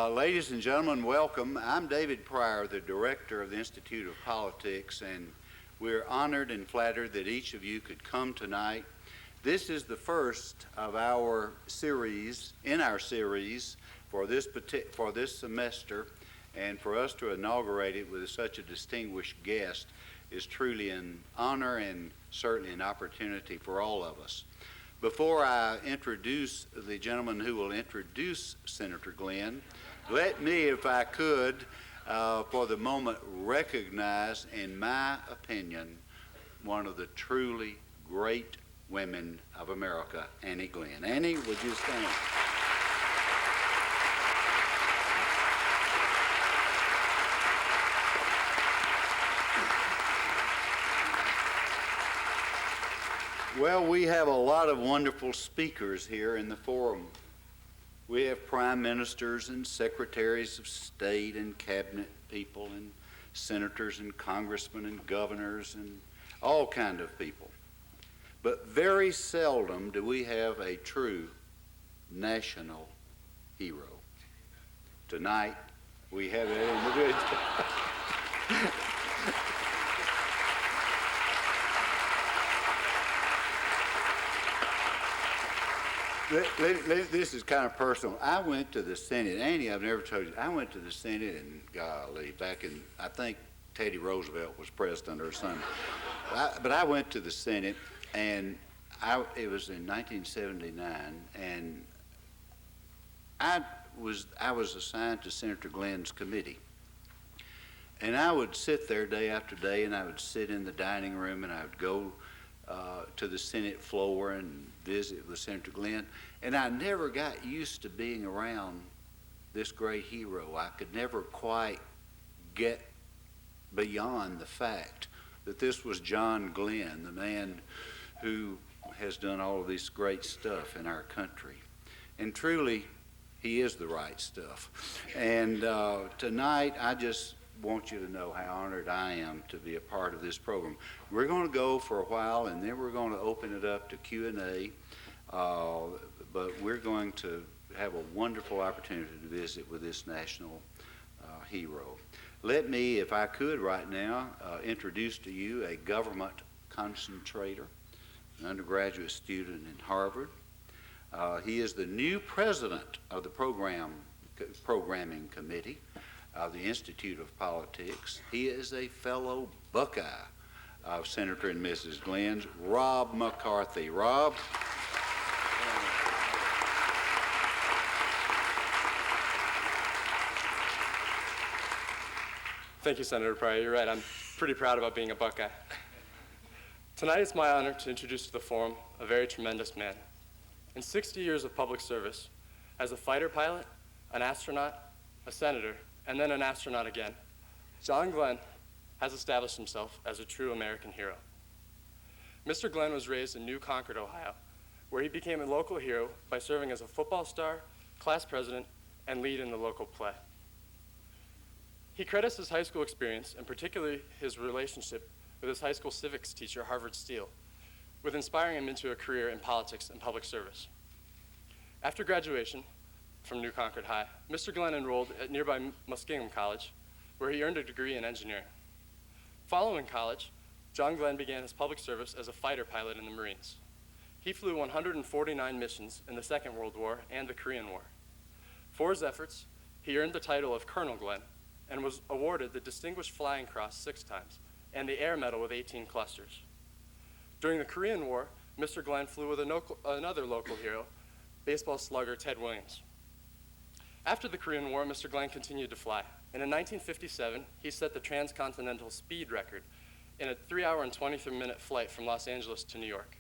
Ladies and gentlemen, welcome. I'm David Pryor, the director of the Institute of Politics, and we're honored and flattered that each of you could come tonight. This is the first of our series, for this semester, and for us to inaugurate it with such a distinguished guest is truly an honor and certainly an opportunity for all of us. Before I introduce the gentleman who will introduce Senator Glenn, let me, if I could, for the moment, recognize, in my opinion, one of the truly great women of America, Annie Glenn. Annie, would you stand? Well, we have a lot of wonderful speakers here in the forum. We have prime ministers and secretaries of state and cabinet people and senators and congressmen and governors and all kind of people. But very seldom do we have a true national hero. Tonight, we have an individual. This is kind of personal. I went to the Senate. Annie, I've never told you. I went to the Senate, and golly, back in, I think Teddy Roosevelt was president or something. But I went to the Senate, and it was in 1979, and I was assigned to Senator Glenn's committee. And I would sit there day after day, and I would sit in the dining room, and I would go to the Senate floor and visit with Senator Glenn, and I never got used to being around this great hero. I could never quite get beyond the fact that this was John Glenn, the man who has done all of this great stuff in our country. And truly, he is the right stuff. And tonight, I just want you to know how honored I am to be a part of this program. We're going to go for a while, and then we're going to open it up to Q&A, but we're going to have a wonderful opportunity to visit with this national hero. Let me, if I could right now, introduce to you a government concentrator, an undergraduate student in Harvard. He is the new president of the programming committee of the Institute of Politics. He is a fellow Buckeye of Senator and Mrs. Glenn's, Rob McCarthy. Rob. Thank you, Senator Pryor. You're right. I'm pretty proud about being a Buckeye. Tonight it's my honor to introduce to the forum a very tremendous man. In 60 years of public service, as a fighter pilot, an astronaut, a senator, and then an astronaut again, John Glenn has established himself as a true American hero. Mr. Glenn was raised in New Concord, Ohio, where he became a local hero by serving as a football star, class president, and lead in the local play. He credits his high school experience, and particularly his relationship with his high school civics teacher, Harvard Steele, with inspiring him into a career in politics and public service. After graduation from New Concord High, Mr. Glenn enrolled at nearby Muskingum College, where he earned a degree in engineering. Following college, John Glenn began his public service as a fighter pilot in the Marines. He flew 149 missions in the Second World War and the Korean War. For his efforts, he earned the title of Colonel Glenn and was awarded the Distinguished Flying Cross 6 times and the Air Medal with 18 clusters. During the Korean War, Mr. Glenn flew with another local hero, baseball slugger Ted Williams. After the Korean War, Mr. Glenn continued to fly, and in 1957, he set the transcontinental speed record in a 3-hour and 23-minute flight from Los Angeles to New York.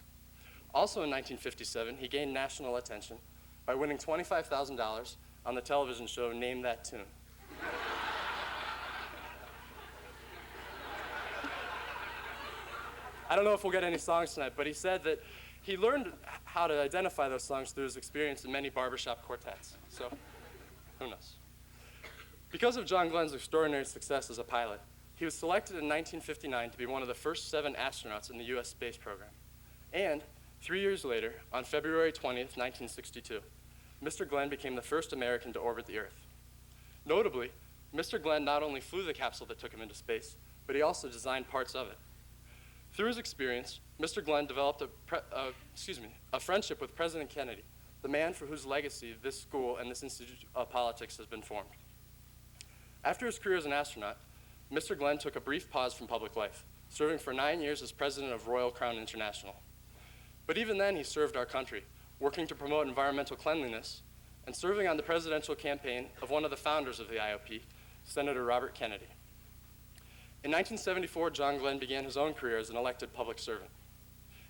Also in 1957, he gained national attention by winning $25,000 on the television show Name That Tune. I don't know if we'll get any songs tonight, but he said that he learned how to identify those songs through his experience in many barbershop quartets. So, who knows? Because of John Glenn's extraordinary success as a pilot, he was selected in 1959 to be one of the first 7 astronauts in the U.S. space program. And 3 years later, on February 20th, 1962, Mr. Glenn became the first American to orbit the Earth. Notably, Mr. Glenn not only flew the capsule that took him into space, but he also designed parts of it. Through his experience, Mr. Glenn developed a friendship with President Kennedy, the man for whose legacy this school and this Institute of Politics has been formed. After his career as an astronaut, Mr. Glenn took a brief pause from public life, serving for 9 years as president of Royal Crown International. But even then, he served our country, working to promote environmental cleanliness and serving on the presidential campaign of one of the founders of the IOP, Senator Robert Kennedy. In 1974, John Glenn began his own career as an elected public servant.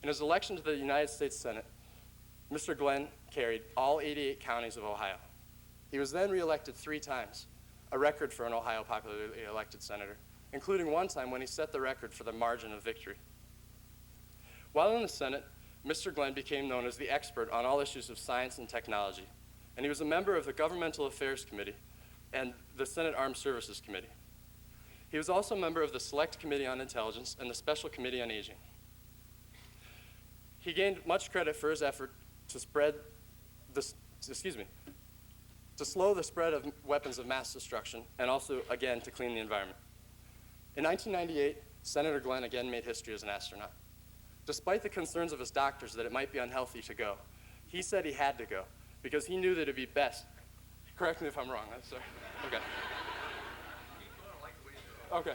In his election to the United States Senate, Mr. Glenn carried all 88 counties of Ohio. He was then reelected 3 times, a record for an Ohio popularly elected senator, including one time when he set the record for the margin of victory. While in the Senate, Mr. Glenn became known as the expert on all issues of science and technology, and he was a member of the Governmental Affairs Committee and the Senate Armed Services Committee. He was also a member of the Select Committee on Intelligence and the Special Committee on Aging. He gained much credit for his effort to slow the spread of weapons of mass destruction and also, again, to clean the environment. In 1998, Senator Glenn again made history as an astronaut. Despite the concerns of his doctors that it might be unhealthy to go, he said he had to go because he knew that it'd be best. Correct me if I'm wrong, that's sorry. Okay. Okay.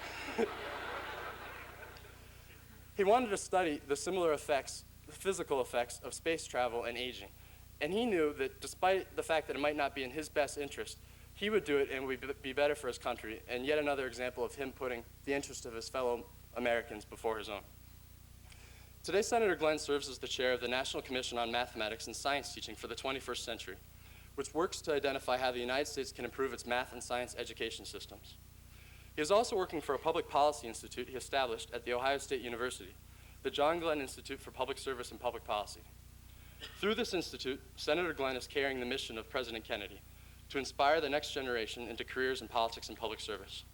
He wanted to study the similar effects, the physical effects of space travel and aging. And he knew that despite the fact that it might not be in his best interest, he would do it and it would be better for his country, and yet another example of him putting the interest of his fellow Americans before his own. Today, Senator Glenn serves as the chair of the National Commission on Mathematics and Science Teaching for the 21st Century, which works to identify how the United States can improve its math and science education systems. He is also working for a public policy institute he established at The Ohio State University, the John Glenn Institute for Public Service and Public Policy. Through this institute, Senator Glenn is carrying the mission of President Kennedy to inspire the next generation into careers in politics and public service.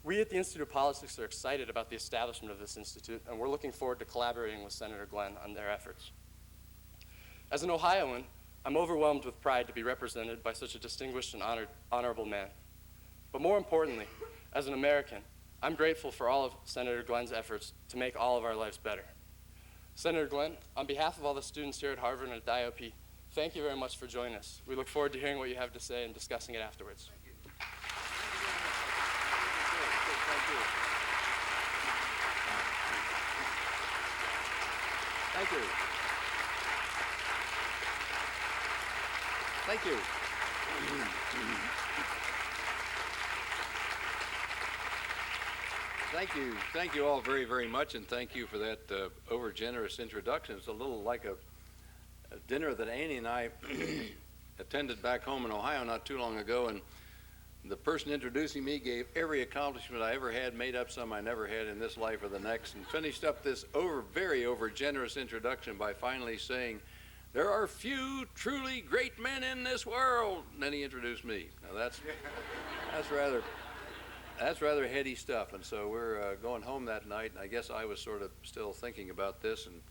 We at the Institute of Politics are excited about the establishment of this institute, and we're looking forward to collaborating with Senator Glenn on their efforts. As an Ohioan, I'm overwhelmed with pride to be represented by such a distinguished and honorable man. But more importantly, as an American, I'm grateful for all of Senator Glenn's efforts to make all of our lives better. Senator Glenn, on behalf of all the students here at Harvard and at the IOP, thank you very much for joining us. We look forward to hearing what you have to say and discussing it afterwards. Thank you. Thank you. Thank you all very, very much, and thank you for that over-generous introduction. It's a little like a dinner that Annie and I attended back home in Ohio not too long ago, and the person introducing me gave every accomplishment I ever had, made up some I never had in this life or the next, and finished up this very over-generous introduction by finally saying, "There are few truly great men in this world." And then he introduced me. Now that's rather heady stuff, and so we're going home that night, and I guess I was sort of still thinking about this and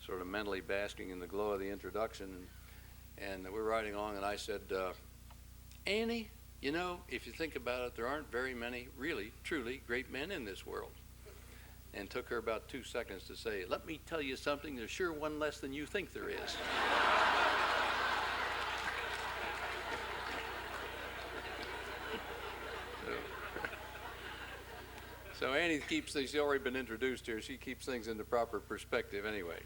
sort of mentally basking in the glow of the introduction, and we're riding along, and I said, "Annie, you know, if you think about it, there aren't very many really, truly great men in this world." And took her about 2 seconds to say, "Let me tell you something, there's sure one less than you think there is." So Annie keeps things, she's already been introduced here, she keeps things in the proper perspective anyway.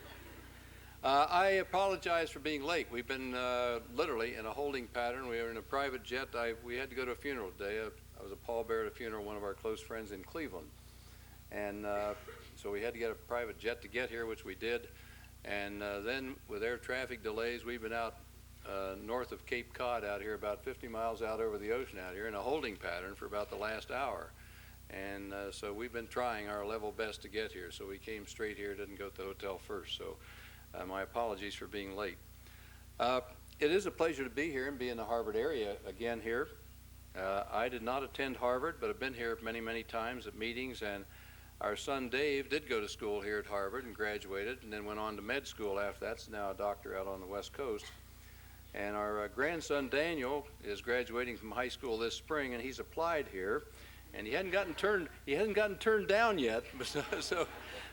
I apologize for being late. We've been literally in a holding pattern. We were in a private jet. We had to go to a funeral today. I was a pallbearer at a funeral of one of our close friends in Cleveland. And so we had to get a private jet to get here, which we did. And then with air traffic delays, we've been out north of Cape Cod out here, about 50 miles out over the ocean out here in a holding pattern for about the last hour. And so we've been trying our level best to get here. So we came straight here, didn't go to the hotel first. So my apologies for being late. It is a pleasure to be here and be in the Harvard area again here. I did not attend Harvard, but I've been here many, many times at meetings. And our son Dave did go to school here at Harvard and graduated and then went on to med school after that. He's now a doctor out on the West Coast. And our grandson Daniel is graduating from high school this spring, and he's applied here, and he hadn't gotten turned down yet.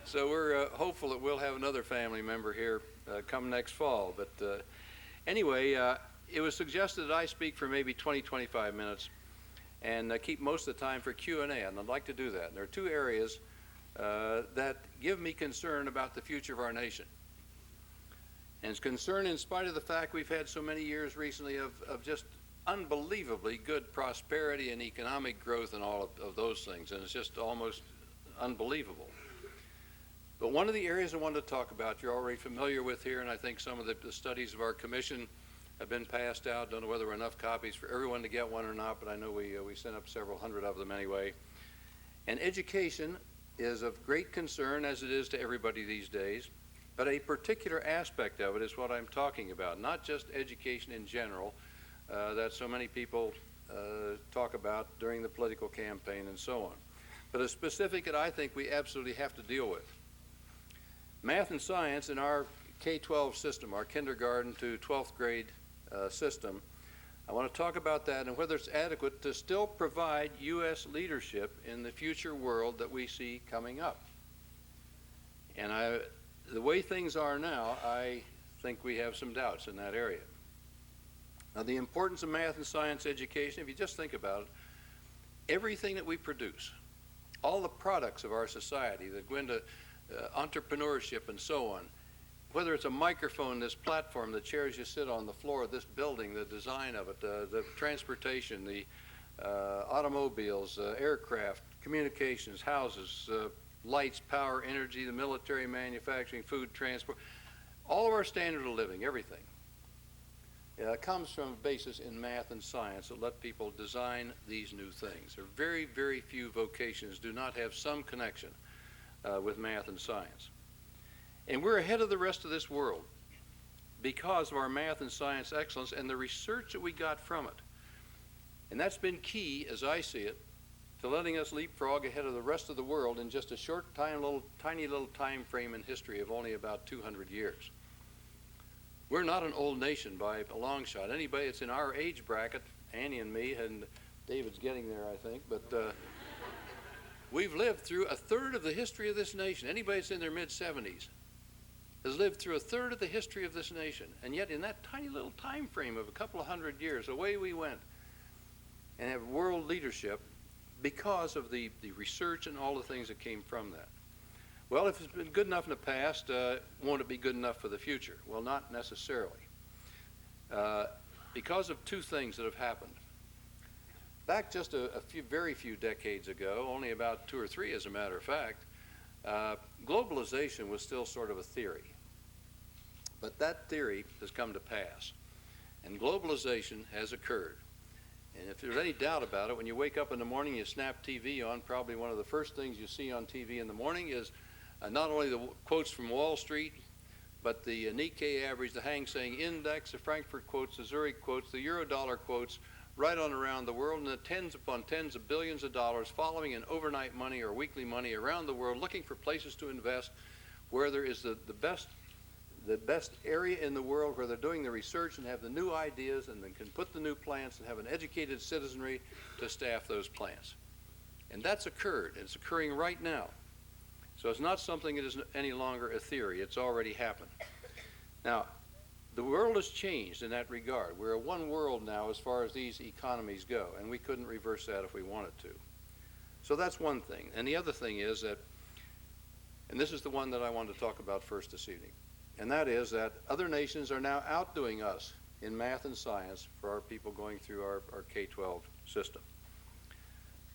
So we're hopeful that we'll have another family member here come next fall. But anyway, it was suggested that I speak for maybe 20-25 minutes and keep most of the time for Q&A, and I'd like to do that. And there are two areas that give me concern about the future of our nation. And it's concern in spite of the fact we've had so many years recently of just unbelievably good prosperity and economic growth and all of those things, and it's just almost unbelievable. But one of the areas I wanted to talk about you're already familiar with here, and I think some of the studies of our commission have been passed out. Don't know whether there were enough copies for everyone to get one or not, but I know we sent up several hundred of them anyway. And education is of great concern, as it is to everybody these days, but a particular aspect of it is what I'm talking about, not just education in general that so many people talk about during the political campaign and so on, but a specific that I think we absolutely have to deal with. Math and science in our K-12 system, our kindergarten to 12th grade system, I want to talk about that and whether it's adequate to still provide U.S. leadership in the future world that we see coming up. And the way things are now, I think we have some doubts in that area. Now, the importance of math and science education, if you just think about it, everything that we produce, all the products of our society that go into entrepreneurship and so on, whether it's a microphone, this platform, the chairs you sit on, the floor of this building, the design of it, the transportation, the automobiles, aircraft, communications, houses, lights, power, energy, the military, manufacturing, food, transport, all of our standard of living, everything, comes from a basis in math and science that let people design these new things. There are very, very few vocations do not have some connection with math and science. And we're ahead of the rest of this world because of our math and science excellence and the research that we got from it. And that's been key, as I see it, to letting us leapfrog ahead of the rest of the world in just a short time, tiny little time frame in history of only about 200 years. We're not an old nation by a long shot. Anybody that's in our age bracket, Annie and me, and David's getting there, I think, but we've lived through a third of the history of this nation. Anybody that's in their mid-70s has lived through a third of the history of this nation. And yet in that tiny little time frame of a couple of hundred years, away we went and have world leadership because of the research and all the things that came from that. Well, if it's been good enough in the past, won't it be good enough for the future? Well, not necessarily. Because of two things that have happened. Back just a very few decades ago, only about 2 or 3 as a matter of fact, globalization was still sort of a theory. But that theory has come to pass. And globalization has occurred. And if there's any doubt about it, when you wake up in the morning, you snap TV on, probably one of the first things you see on TV in the morning is not only the quotes from Wall Street, but the Nikkei average, the Hang Seng Index, the Frankfurt quotes, the Zurich quotes, the Eurodollar quotes, right on around the world, and the tens upon tens of billions of dollars following in overnight money or weekly money around the world, looking for places to invest where there is the best area in the world where they're doing the research and have the new ideas and then can put the new plants and have an educated citizenry to staff those plants. And that's occurred. It's occurring right now. So it's not something that is any longer a theory. It's already happened. Now, the world has changed in that regard. We're a one world now as far as these economies go, and we couldn't reverse that if we wanted to. So that's one thing. And the other thing is that, and this is the one that I wanted to talk about first this evening, and that is that other nations are now outdoing us in math and science for our people going through our K-12 system.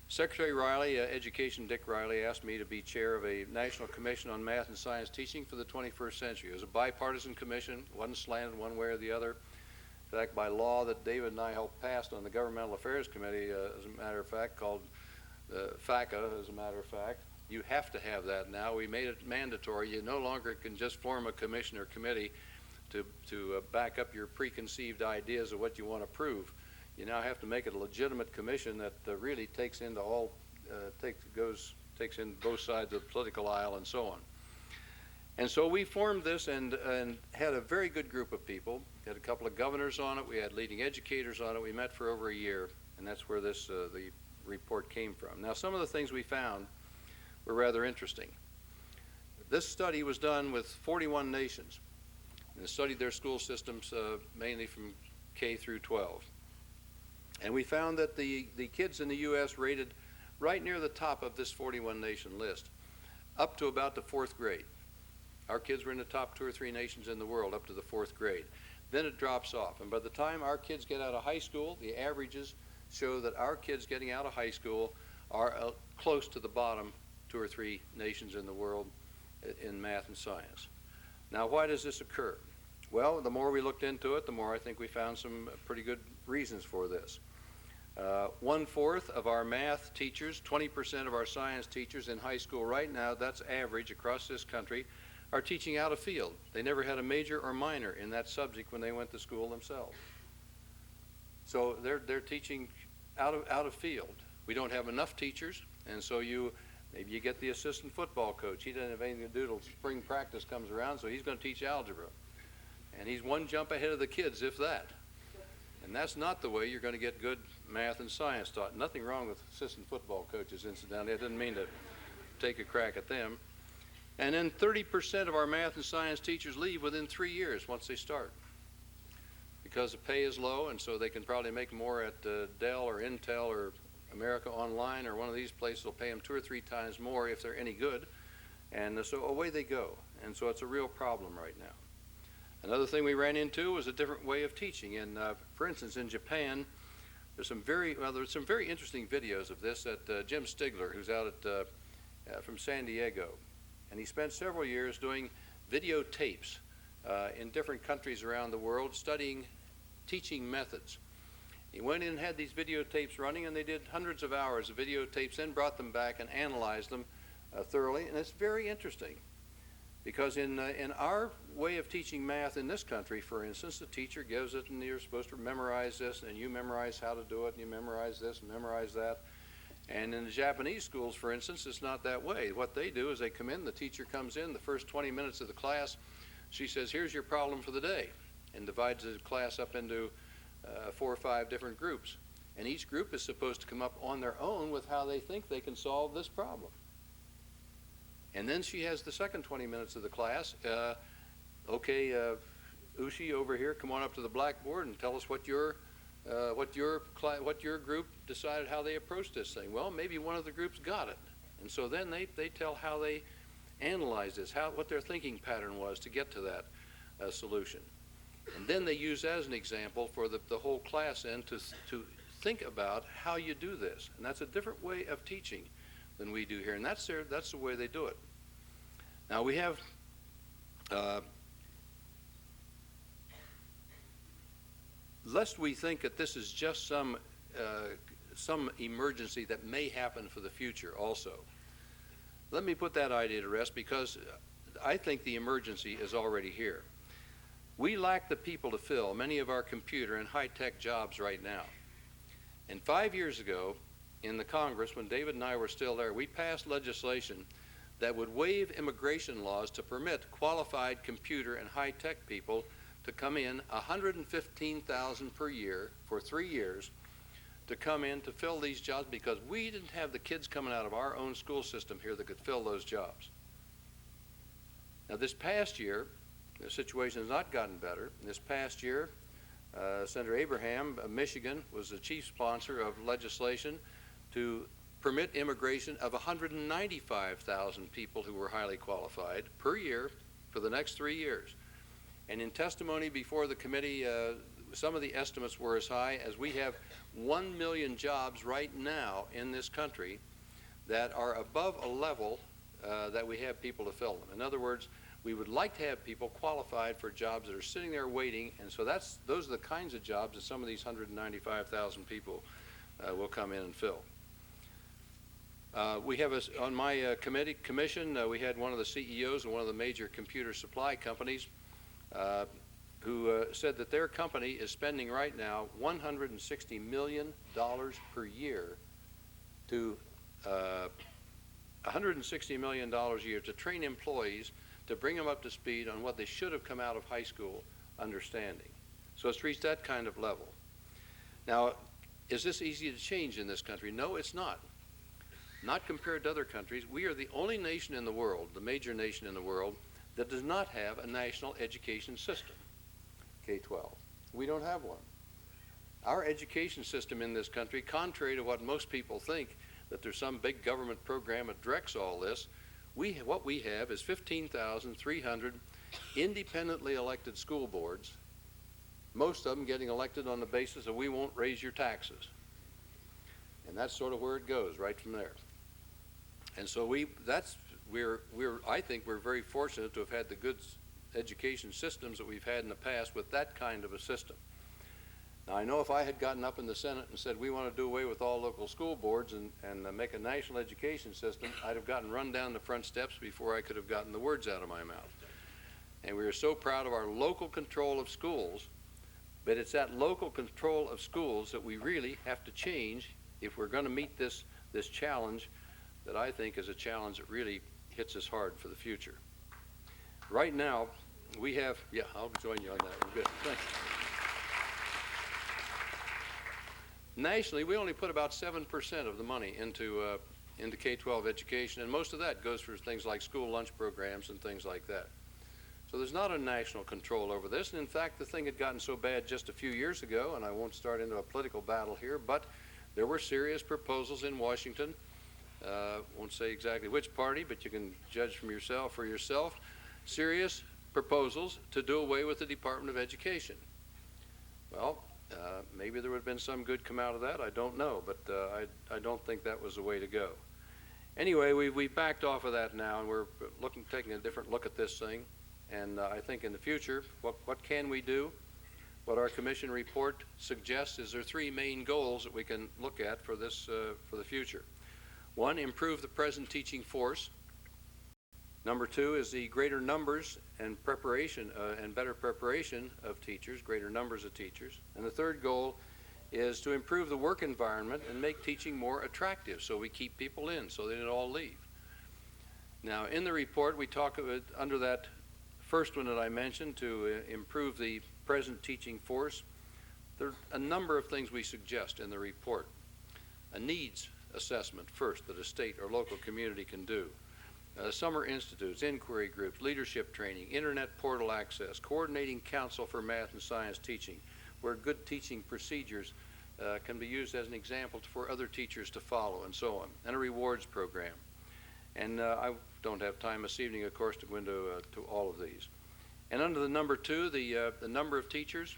Secretary Riley, Education Dick Riley, asked me to be chair of a National Commission on Math and Science Teaching for the 21st Century. It was a bipartisan commission, wasn't slanted one way or the other. In fact, by law that David and I helped pass on the Governmental Affairs Committee, as a matter of fact, called FACA, as a matter of fact, you have to have that now. We made it mandatory. You no longer can just form a commission or committee to back up your preconceived ideas of what you want to prove. You now have to make it a legitimate commission that really takes into all, takes in both sides of the political aisle and so on. And so we formed this and had a very good group of people. We had a couple of governors on it. We had leading educators on it. We met for over a year, and that's where this the report came from. Now, some of the things we found were rather interesting. This study was done with 41 nations, and they studied their school systems mainly from K through 12. And we found that the kids in the U.S. rated right near the top of this 41 nation list, up to about the 4th grade. Our kids were in the top 2 or 3 nations in the world up to the 4th grade. Then it drops off, and by the time our kids get out of high school, the averages show that our kids getting out of high school are close to the bottom 2 or 3 nations in the world in math and science. Now, why does this occur? Well, the more we looked into it, the more I think we found some pretty good reasons for this. 1/4 of our math teachers, 20% of our science teachers in high school right now, that's average across this country, are teaching out of field. They never had a major or minor in that subject when they went to school themselves. So they're teaching out of field. We don't have enough teachers, and so maybe you get the assistant football coach. He doesn't have anything to do till spring practice comes around, so he's going to teach algebra. And he's one jump ahead of the kids, if that. And that's not the way you're going to get good math and science taught. Nothing wrong with assistant football coaches, incidentally. I didn't mean to take a crack at them. And then 30% of our math and science teachers leave within 3 years once they start, because the pay is low, and so they can probably make more at Dell or Intel or America Online or one of these places will pay them 2 or 3 times more if they're any good. And so away they go. And so it's a real problem right now. Another thing we ran into was a different way of teaching. And for instance, in Japan, there's some very interesting videos of this that Jim Stigler, who's out from San Diego, and he spent several years doing videotapes in different countries around the world studying teaching methods. He went in and had these videotapes running, and they did hundreds of hours of videotapes, then brought them back and analyzed them thoroughly. And it's very interesting, because in our way of teaching math in this country, for instance, the teacher gives it, and you're supposed to memorize this, and you memorize how to do it, and you memorize this and memorize that. And in the Japanese schools, for instance, it's not that way. What they do is they come in, the teacher comes in, the first 20 minutes of the class, she says, here's your problem for the day, and divides the class up into 4 or 5 different groups. And each group is supposed to come up on their own with how they think they can solve this problem. And then she has the second 20 minutes of the class. Ushi over here, come on up to the blackboard and tell us what your group decided how they approached this thing. Well, maybe one of the groups got it. And so then they tell how they analyzed this, what their thinking pattern was to get to that solution. And then they use as an example for the whole class then to think about how you do this. And that's a different way of teaching than we do here. And that's the way they do it. Now we have lest we think that this is just some emergency that may happen for the future also. Let me put that idea to rest, because I think the emergency is already here. We lack the people to fill many of our computer and high-tech jobs right now. And 5 years ago, in the Congress, when David and I were still there, we passed legislation that would waive immigration laws to permit qualified computer and high-tech people to come in, 115,000 per year for 3 years, to come in to fill these jobs, because we didn't have the kids coming out of our own school system here that could fill those jobs. Now this past year, the situation has not gotten better. This past year, Senator Abraham of Michigan was the chief sponsor of legislation to permit immigration of 195,000 people who were highly qualified per year for the next 3 years. And in testimony before the committee, some of the estimates were as high as we have 1 million jobs right now in this country that are above a level that we have people to fill them. In other words, we would like to have people qualified for jobs that are sitting there waiting, and so those are the kinds of jobs that some of these 195,000 people will come in and fill. We have on my commission, we had one of the CEOs of one of the major computer supply companies who said that their company is spending right now $160 million per year to $160 million a year to train employees to bring them up to speed on what they should have come out of high school understanding. So it's reached that kind of level. Now, is this easy to change in this country? No, it's not. Not compared to other countries. We are the only nation in the world, the major nation in the world, that does not have a national education system, K-12. We don't have one. Our education system in this country, contrary to what most people think, that there's some big government program that directs all this, what we have is 15,300 independently elected school boards, most of them getting elected on the basis of we won't raise your taxes. And that's sort of where it goes, right from there. And so I think we're very fortunate to have had the good education systems that we've had in the past with that kind of a system. Now, I know if I had gotten up in the Senate and said we want to do away with all local school boards and make a national education system, I'd have gotten run down the front steps before I could have gotten the words out of my mouth. And we are so proud of our local control of schools, but it's that local control of schools that we really have to change if we're going to meet this challenge that I think is a challenge that really hits us hard for the future. Right now, we have, yeah, I'll join you on that one. Good, thanks. Nationally, we only put about 7% of the money into K-12 education, and most of that goes for things like school lunch programs and things like that. So there's not a national control over this, and in fact, the thing had gotten so bad just a few years ago, and I won't start into a political battle here, but there were serious proposals in Washington. Won't say exactly which party, but you can judge for yourself. Serious proposals to do away with the Department of Education. Well, maybe there would have been some good come out of that. I don't know, but I don't think that was the way to go. Anyway, we backed off of that now, and we're taking a different look at this thing. And I think in the future, what can we do? What our commission report suggests is there are three main goals that we can look at for this for the future. One, improve the present teaching force. Number two is the greater numbers and preparation and better preparation of teachers, greater numbers of teachers. And the third goal is to improve the work environment and make teaching more attractive so we keep people in so they don't all leave. Now, in the report, we talk about, under that first one that I mentioned, to improve the present teaching force, there are a number of things we suggest in the report. A needs assessment first that a state or local community can do. Summer institutes, inquiry groups, leadership training, internet portal access, coordinating council for math and science teaching, where good teaching procedures can be used as an example for other teachers to follow, and so on, and a rewards program. And I don't have time this evening, of course, to go into to all of these. And under the number two, the number of teachers,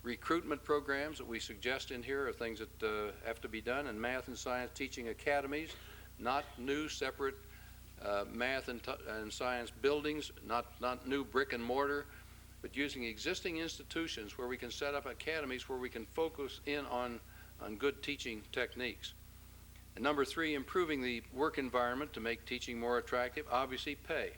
recruitment programs that we suggest in here are things that have to be done, and math and science teaching academies, not new separate math and science buildings, not new brick and mortar, but using existing institutions where we can set up academies where we can focus in on good teaching techniques. And number three, improving the work environment to make teaching more attractive, obviously pay.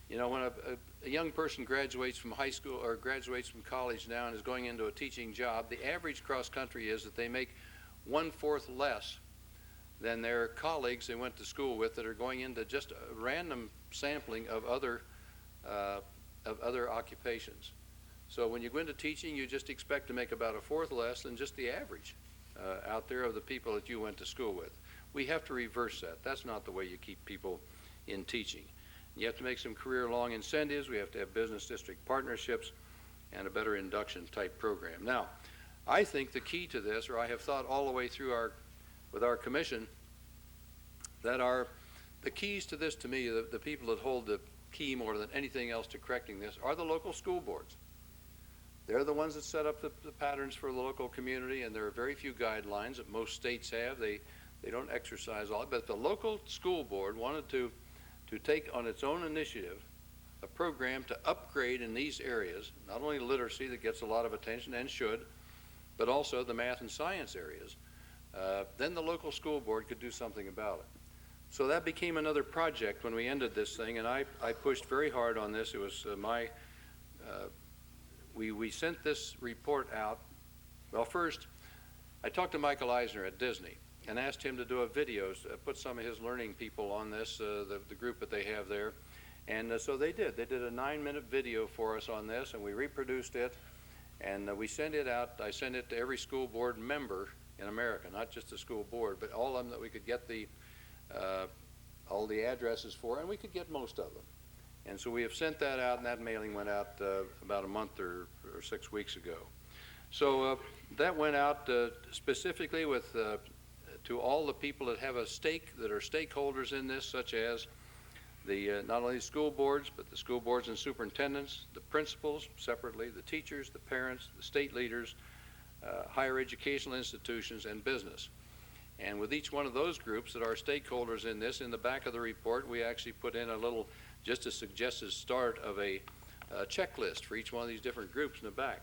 You know, when a young person graduates from high school or graduates from college now and is going into a teaching job, the average cross-country is that they make 1/4 less than their colleagues they went to school with that are going into just a random sampling of other occupations. So when you go into teaching, you just expect to make about 1/4 less than just the average out there of the people that you went to school with. We have to reverse that. That's not the way you keep people in teaching. You have to make some career-long incentives. We have to have business district partnerships and a better induction type program. Now, I think the key to this, or I have thought all the way through with our commission, that the keys to this, to me, the people that hold the key more than anything else to correcting this are the local school boards. They're the ones that set up the patterns for the local community, and there are very few guidelines that most states have. They don't exercise all, but the local school board wanted to take on its own initiative a program to upgrade in these areas, not only literacy that gets a lot of attention and should, but also the math and science areas. Then the local school board could do something about it. So that became another project when we ended this thing, and I pushed very hard on this. It was we sent this report out. Well, first, I talked to Michael Eisner at Disney and asked him to do a video, put some of his learning people on this, the group that they have there, And so they did. They did a 9-minute video for us on this, and we reproduced it, and we sent it out. I sent it to every school board member in America, not just the school board, but all of them that we could get all the addresses for, and we could get most of them. And so we have sent that out, and that mailing went out about a month or 6 weeks ago. So that went out specifically with to all the people that have a stake, that are stakeholders in this, such as the not only the school boards, but the school boards and superintendents, the principals separately, the teachers, the parents, the state leaders, higher educational institutions, and business. And with each one of those groups that are stakeholders in this, in the back of the report, we actually put in a little, just a suggested start of a checklist for each one of these different groups in the back.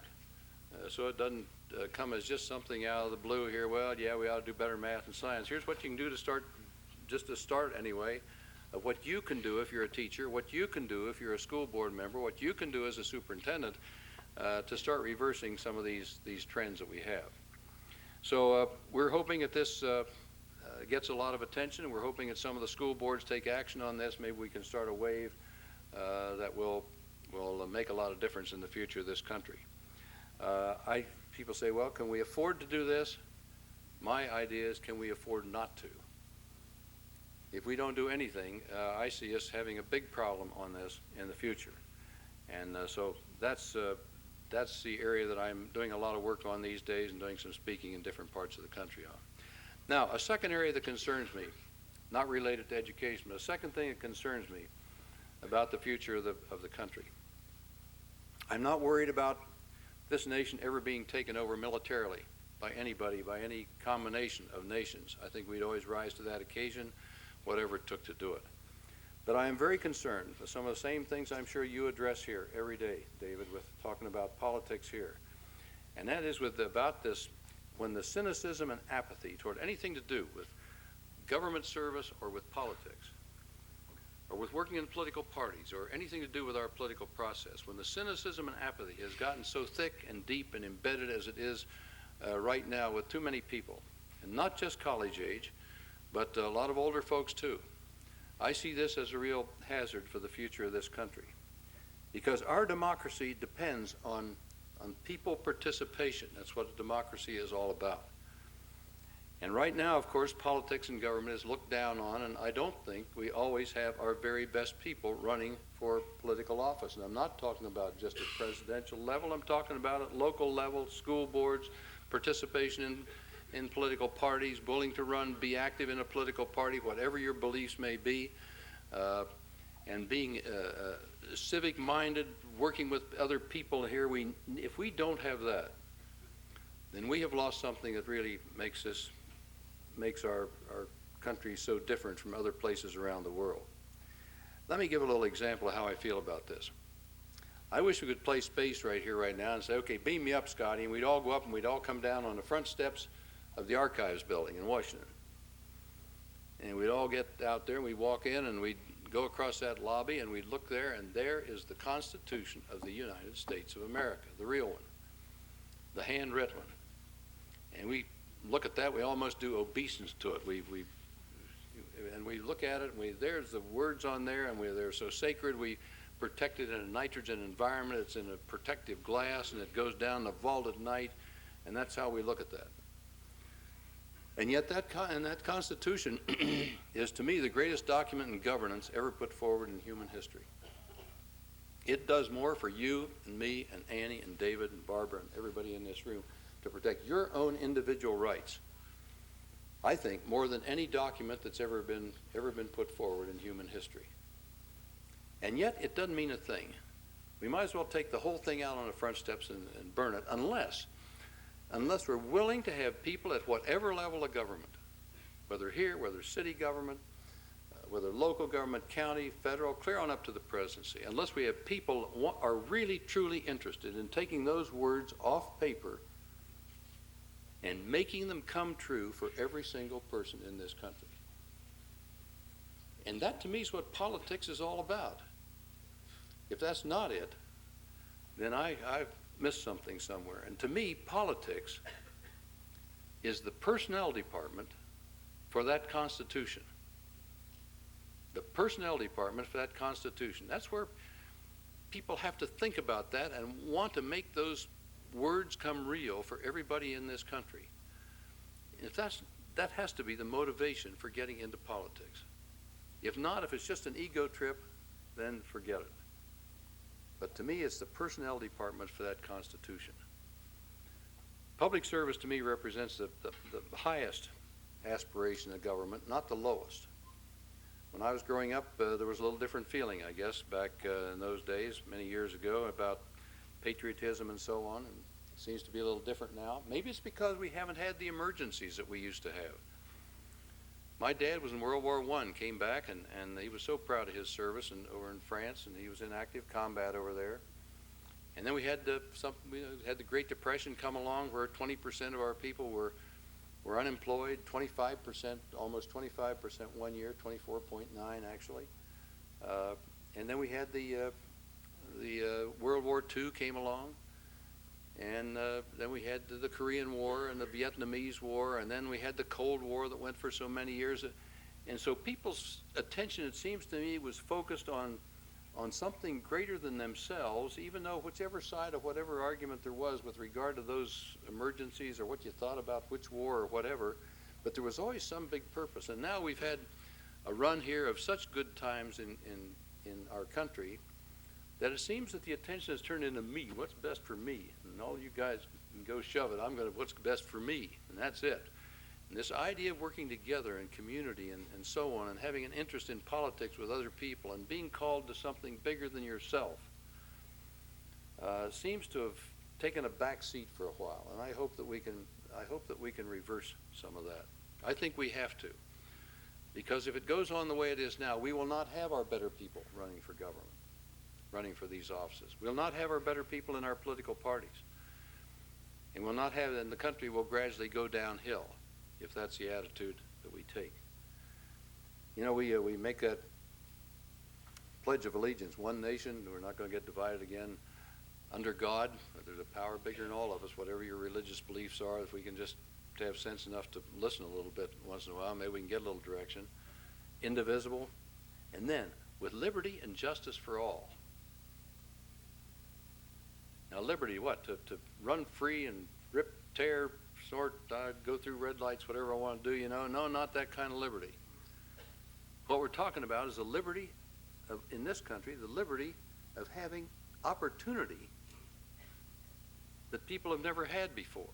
So it doesn't come as just something out of the blue here, well, yeah, we ought to do better math and science. Here's what you can do to start, just to start anyway, of what you can do if you're a teacher, what you can do if you're a school board member, what you can do as a superintendent to start reversing some of these trends that we have. So we're hoping that this gets a lot of attention, and we're hoping that some of the school boards take action on this. Maybe we can start a wave that will make a lot of difference in the future of this country. People say, well, can we afford to do this? My idea is, can we afford not to? If we don't do anything, I see us having a big problem on this in the future. And so that's the area that I'm doing a lot of work on these days, and doing some speaking in different parts of the country on. Now, a second area that concerns me, not related to education, but a second thing that concerns me about the future of the country. I'm not worried about this nation ever being taken over militarily by anybody, by any combination of nations. I think we'd always rise to that occasion, whatever it took to do it. But I am very concerned with some of the same things I'm sure you address here every day, David, with talking about politics here. And that is about this, when the cynicism and apathy toward anything to do with government service or with politics, or with working in political parties, or anything to do with our political process, when the cynicism and apathy has gotten so thick and deep and embedded as it is right now with too many people, and not just college age, but a lot of older folks too, I see this as a real hazard for the future of this country. Because our democracy depends on people participation. That's what a democracy is all about. And right now, of course, politics and government is looked down on, and I don't think we always have our very best people running for political office. And I'm not talking about just at presidential level. I'm talking about at local level, school boards, participation in political parties, willing to run, be active in a political party, whatever your beliefs may be, and being civic-minded, working with other people here. If we don't have that, then we have lost something that really makes our country so different from other places around the world. Let me give a little example of how I feel about this. I wish we could play space right here, right now, and say, okay, beam me up, Scotty, and we'd all go up and we'd all come down on the front steps of the Archives building in Washington. And we'd all get out there and we'd walk in and we'd go across that lobby and we'd look there, and there is the Constitution of the United States of America, the real one, the handwritten one. And we look at that, we almost do obeisance to it. And we look at it, and there's the words on there, and they're so sacred. We protect it in a nitrogen environment. It's in a protective glass, and it goes down the vault at night, and that's how we look at that. And yet that Constitution is, to me, the greatest document in governance ever put forward in human history. It does more for you and me and Annie and David and Barbara and everybody in this room to protect your own individual rights, I think, more than any document that's ever been put forward in human history. And yet it doesn't mean a thing. We might as well take the whole thing out on the front steps and burn it, unless we're willing to have people at whatever level of government, whether here, whether city government, whether local government, county, federal, clear on up to the presidency, unless we have people who are really, truly interested in taking those words off paper and making them come true for every single person in this country. And that, to me, is what politics is all about. If that's not it, then I've missed something somewhere. And to me, politics is the personnel department for that Constitution. The personnel department for that Constitution. That's where people have to think about that and want to make those words come real for everybody in this country. If that has to be the motivation for getting into politics. If not, if it's just an ego trip, then forget it. But to me, it's the personnel department for that Constitution. Public service to me represents the highest aspiration of government, not the lowest. When I was growing up, there was a little different feeling, I guess, back in those days, many years ago, about patriotism and so on, and it seems to be a little different now. Maybe it's because we haven't had the emergencies that we used to have. My dad was in World War I, came back, and he was so proud of his service over in France, and he was in active combat over there. And then we had the Great Depression come along, where 20% of our people were unemployed, 25%, almost 25% one year, 24.9 actually. And then we had the World War II came along, and then we had the Korean War and the Vietnamese War, and then we had the Cold War that went for so many years. And so people's attention, it seems to me, was focused on something greater than themselves, even though whichever side of whatever argument there was with regard to those emergencies or what you thought about which war or whatever, but there was always some big purpose. And now we've had a run here of such good times in our country that it seems that the attention has turned into me, what's best for me. And all you guys can go shove it, what's best for me, and that's it. And this idea of working together in community and so on, and having an interest in politics with other people and being called to something bigger than yourself seems to have taken a back seat for a while. And I hope that we can reverse some of that. I think we have to, because if it goes on the way it is now, we will not have our better people running for government, running for these offices. We'll not have our better people in our political parties, and the country will gradually go downhill if that's the attitude that we take. You know, we make that Pledge of Allegiance, one nation, we're not going to get divided again, under God. There's a power bigger than all of us, whatever your religious beliefs are. If we can just have sense enough to listen a little bit once in a while, maybe we can get a little direction. Indivisible, and then with liberty and justice for all. Now liberty, what? To run free and rip, tear, snort, go through red lights, whatever I want to do, you know. No, not that kind of liberty. What we're talking about is the liberty of, in this country, the liberty of having opportunity that people have never had before.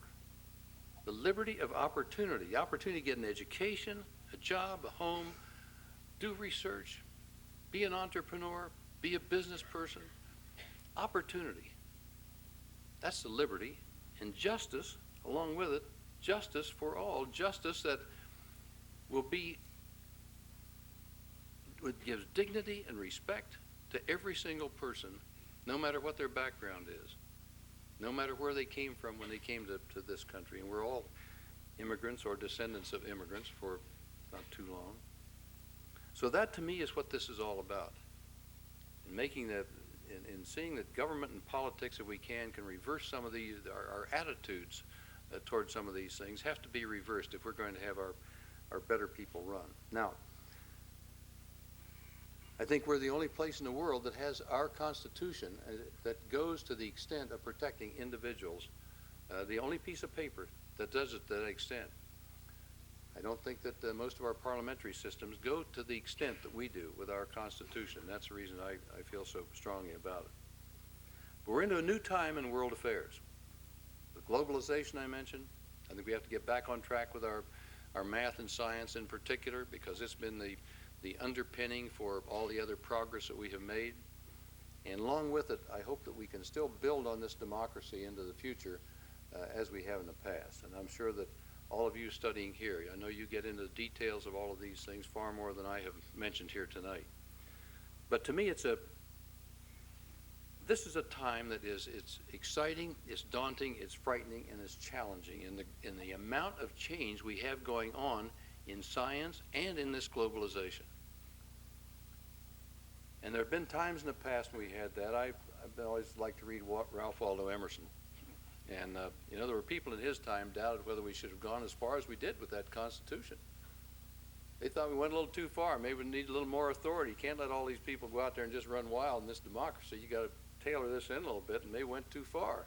The liberty of opportunity, the opportunity to get an education, a job, a home, do research, be an entrepreneur, be a business person. Opportunity. That's the liberty. And justice, along with it, justice for all, justice that gives dignity and respect to every single person, no matter what their background is, no matter where they came from when they came to this country. And we're all immigrants or descendants of immigrants for not too long. So that to me is what this is all about. In making that, in seeing that government and politics, if we can reverse some of these, our attitudes towards some of these things have to be reversed if we're going to have our better people run. Now, I think we're the only place in the world that has our Constitution that goes to the extent of protecting individuals, the only piece of paper that does it to that extent. I don't think that most of our parliamentary systems go to the extent that we do with our Constitution. That's the reason I feel so strongly about it. But we're into a new time in world affairs. The globalization I mentioned, I think we have to get back on track with our math and science in particular, because it's been the underpinning for all the other progress that we have made. And along with it, I hope that we can still build on this democracy into the future as we have in the past. And I'm sure that all of you studying here, I know you get into the details of all of these things far more than I have mentioned here tonight. But to me, this is a time that it's exciting, it's daunting, it's frightening, and it's challenging in the amount of change we have going on in science and in this globalization. And there have been times in the past when we had that. I've always liked to read Ralph Waldo Emerson. And, there were people in his time doubted whether we should have gone as far as we did with that Constitution. They thought we went a little too far. Maybe we need a little more authority. You can't let all these people go out there and just run wild in this democracy. You got to tailor this in a little bit, and they went too far.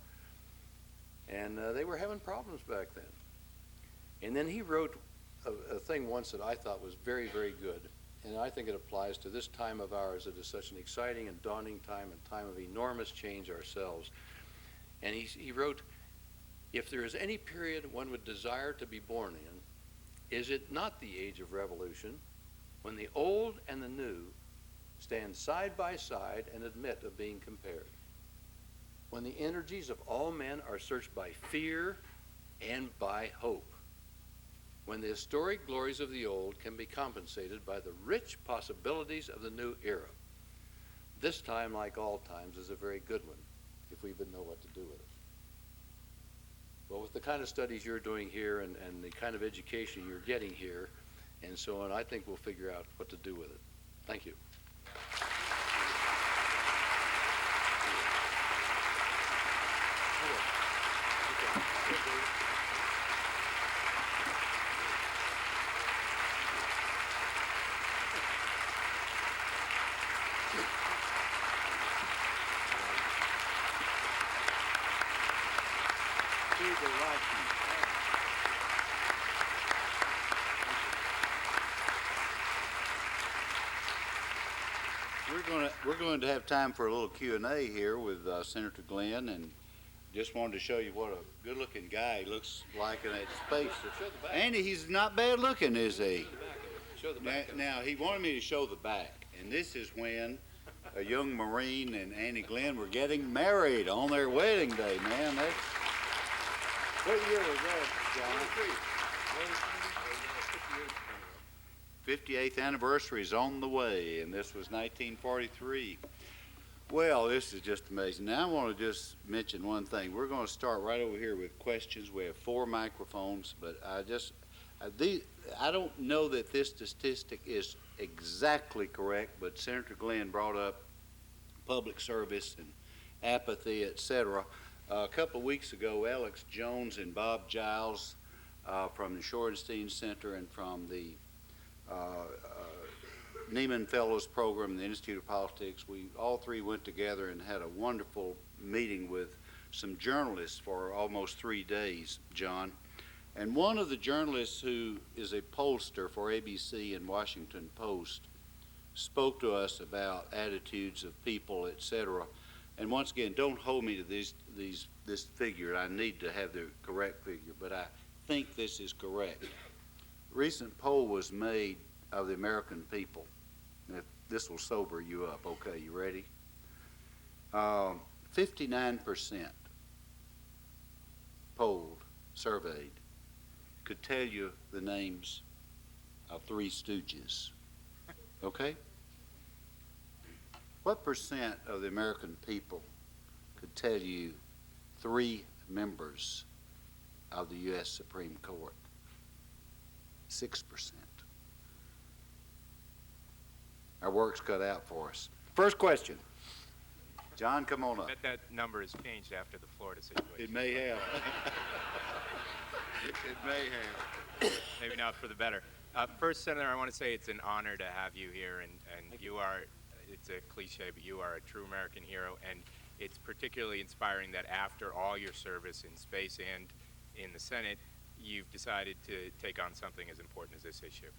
And they were having problems back then. And then he wrote a thing once that I thought was very, very good. And I think it applies to this time of ours. It is such an exciting and daunting time, and time of enormous change ourselves. And he wrote, if there is any period one would desire to be born in, is it not the age of revolution, when the old and the new stand side by side and admit of being compared? When the energies of all men are searched by fear and by hope. When the historic glories of the old can be compensated by the rich possibilities of the new era. This time, like all times, is a very good one, if we would know what to do with it. Well, with the kind of studies you're doing here and the kind of education you're getting here and so on, I think we'll figure out what to do with it. Thank you. We're going to have time for a little Q&A here with Senator Glenn, and just wanted to show you what a good-looking guy he looks like in that space. Andy, he's not bad looking, is he? Show the back. Now, he wanted me to show the back, and this is when a young Marine and Andy Glenn were getting married on their wedding day, man. What year was that, John? 58th anniversary is on the way, and this was 1943. Well, this is just amazing. Now I want to just mention one thing. We're going to start right over here with questions. We have 4 microphones, but I don't know that this statistic is exactly correct, but Senator Glenn brought up public service and apathy, etc. A couple of weeks ago, Alex Jones and Bob Giles from the Shorenstein Center and from the Neiman Fellows Program and the Institute of Politics, we all 3 went together and had a wonderful meeting with some journalists for almost 3 days, John. And one of the journalists, who is a pollster for ABC and Washington Post, spoke to us about attitudes of people, etc. And once again, don't hold me to this figure. I need to have the correct figure, but I think this is correct. A recent poll was made of the American people. If this will sober you up. Okay, you ready? 59% polled, surveyed, could tell you the names of 3 stooges. Okay? What percent of the American people could tell you 3 members of the U.S. Supreme Court? 6%. Our work's cut out for us. First question. John, come on up. That number has changed after the Florida situation. It may have. It may have. Maybe not for the better. First, Senator, I want to say it's an honor to have you here, and you are, it's a cliche, but you are a true American hero, and it's particularly inspiring that after all your service in space and in the Senate, you've decided to take on something as important as this issue.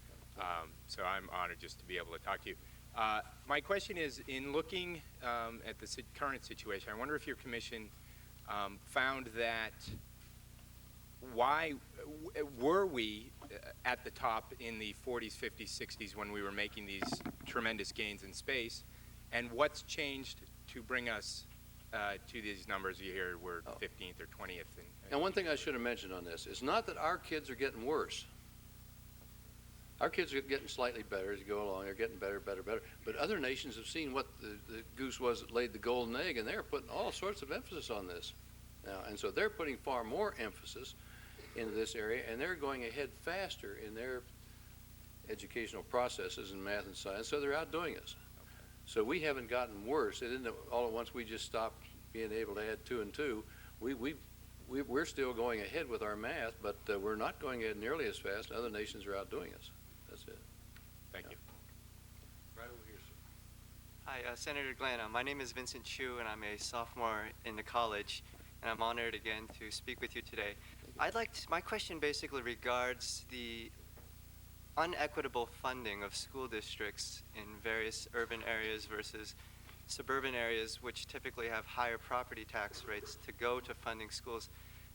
So I'm honored just to be able to talk to you. My question is, in looking at the current situation, I wonder if your commission found that why were we at the top in the 40s, 50s, 60s when we were making these tremendous gains in space, and what's changed to bring us to these numbers? You hear we're 15th or 20th. And one thing I should have mentioned on this is not that our kids are getting worse. Our kids are getting slightly better as you go along. They're getting better, better, better. But other nations have seen what the goose was that laid the golden egg, and they're putting all sorts of emphasis on this now. And so they're putting far more emphasis into this area, and they're going ahead faster in their educational processes in math and science, so they're outdoing us. So we haven't gotten worse. It isn't that all at once we just stopped being able to add 2 and 2. We're still going ahead with our math, but we're not going ahead nearly as fast. Other nations are outdoing us. That's it. Thank you. Right over here, sir. Hi, Senator Glenn. My name is Vincent Chu, and I'm a sophomore in the college, and I'm honored again to speak with you today. My question basically regards the unequitable funding of school districts in various urban areas versus suburban areas, which typically have higher property tax rates to go to funding schools.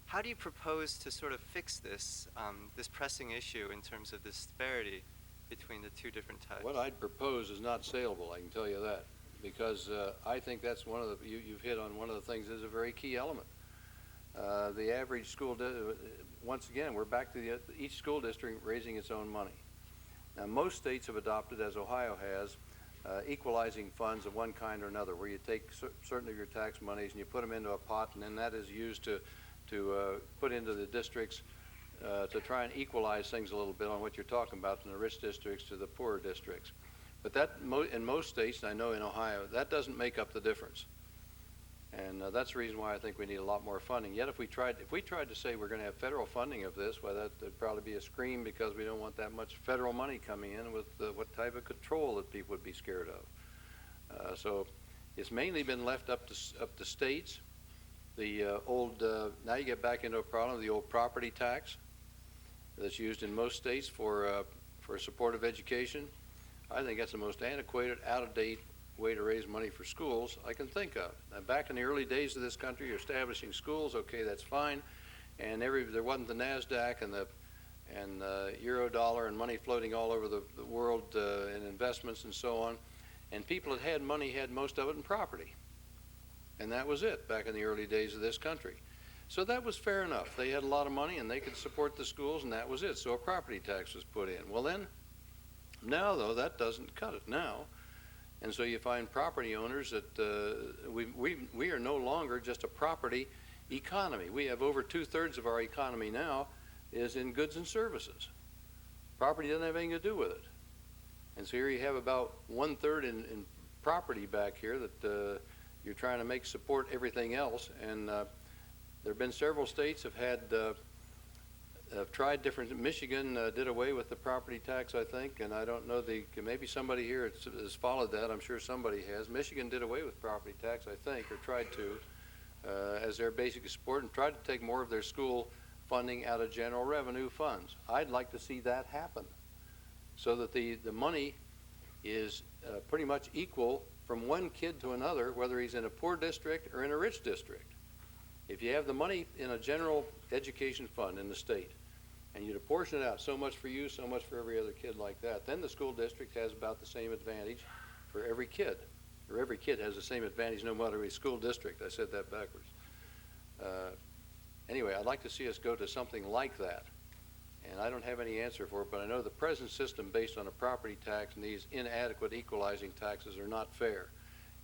How do you propose to sort of fix this, this pressing issue in terms of this disparity between the two different types? What I'd propose is not saleable, I can tell you that, because I think that's one of the, you've hit on one of the things that's a very key element. The average school, once again, we're back to each school district raising its own money. Now, most states have adopted, as Ohio has, equalizing funds of one kind or another, where you take certain of your tax monies and you put them into a pot, and then that is used to put into the districts to try and equalize things a little bit on what you're talking about, from the rich districts to the poorer districts. But that, in most states, and I know in Ohio, that doesn't make up the difference. And that's the reason why I think we need a lot more funding. Yet if we tried to say we're going to have federal funding of this, well, that'd probably be a scream, because we don't want that much federal money coming in with what type of control that people would be scared of. So it's mainly been left up to states. The now you get back into a problem of the old property tax that's used in most states for supportive education. I think that's the most antiquated, out-of-date way to raise money for schools I can think of. Now, back in the early days of this country, you're establishing schools, okay, that's fine, and there wasn't the NASDAQ and the euro dollar and money floating all over the world in investments and so on, and people that had money had most of it in property, and that was it back in the early days of this country. So that was fair enough. They had a lot of money and they could support the schools, and that was it. So a property tax was put in. Well then, now though, that doesn't cut it now. And so you find property owners that we are no longer just a property economy. We have over 2/3 of our economy now is in goods and services. Property doesn't have anything to do with it. And so here you have about 1/3 in property back here that you're trying to make support everything else. And there have been several states have tried different. Michigan did away with the property tax, I think, and I don't know, maybe somebody here has followed that. I'm sure somebody has. Michigan did away with property tax, I think, or tried to, as their basic support, and tried to take more of their school funding out of general revenue funds. I'd like to see that happen, so that the money is pretty much equal from one kid to another, whether he's in a poor district or in a rich district. If you have the money in a general education fund in the state, and you apportion it out, so much for you, so much for every other kid like that, then the school district has about the same advantage for every kid, or every kid has the same advantage no matter which school district. I said that backwards. Anyway, I'd like to see us go to something like that, and I don't have any answer for it, but I know the present system based on a property tax and these inadequate equalizing taxes are not fair,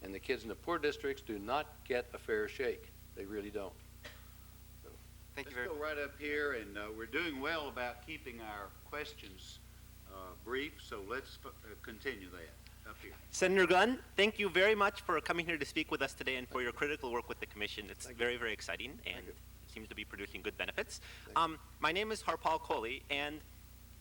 and the kids in the poor districts do not get a fair shake. They really don't. Thank you Let's very go right up here, and we're doing well about keeping our questions brief, so let's continue that up here. Senator Gunn, thank you very much for coming here to speak with us today and for your critical work with the Commission. It's very, very exciting and seems to be producing good benefits. My name is Harpal Kohli, and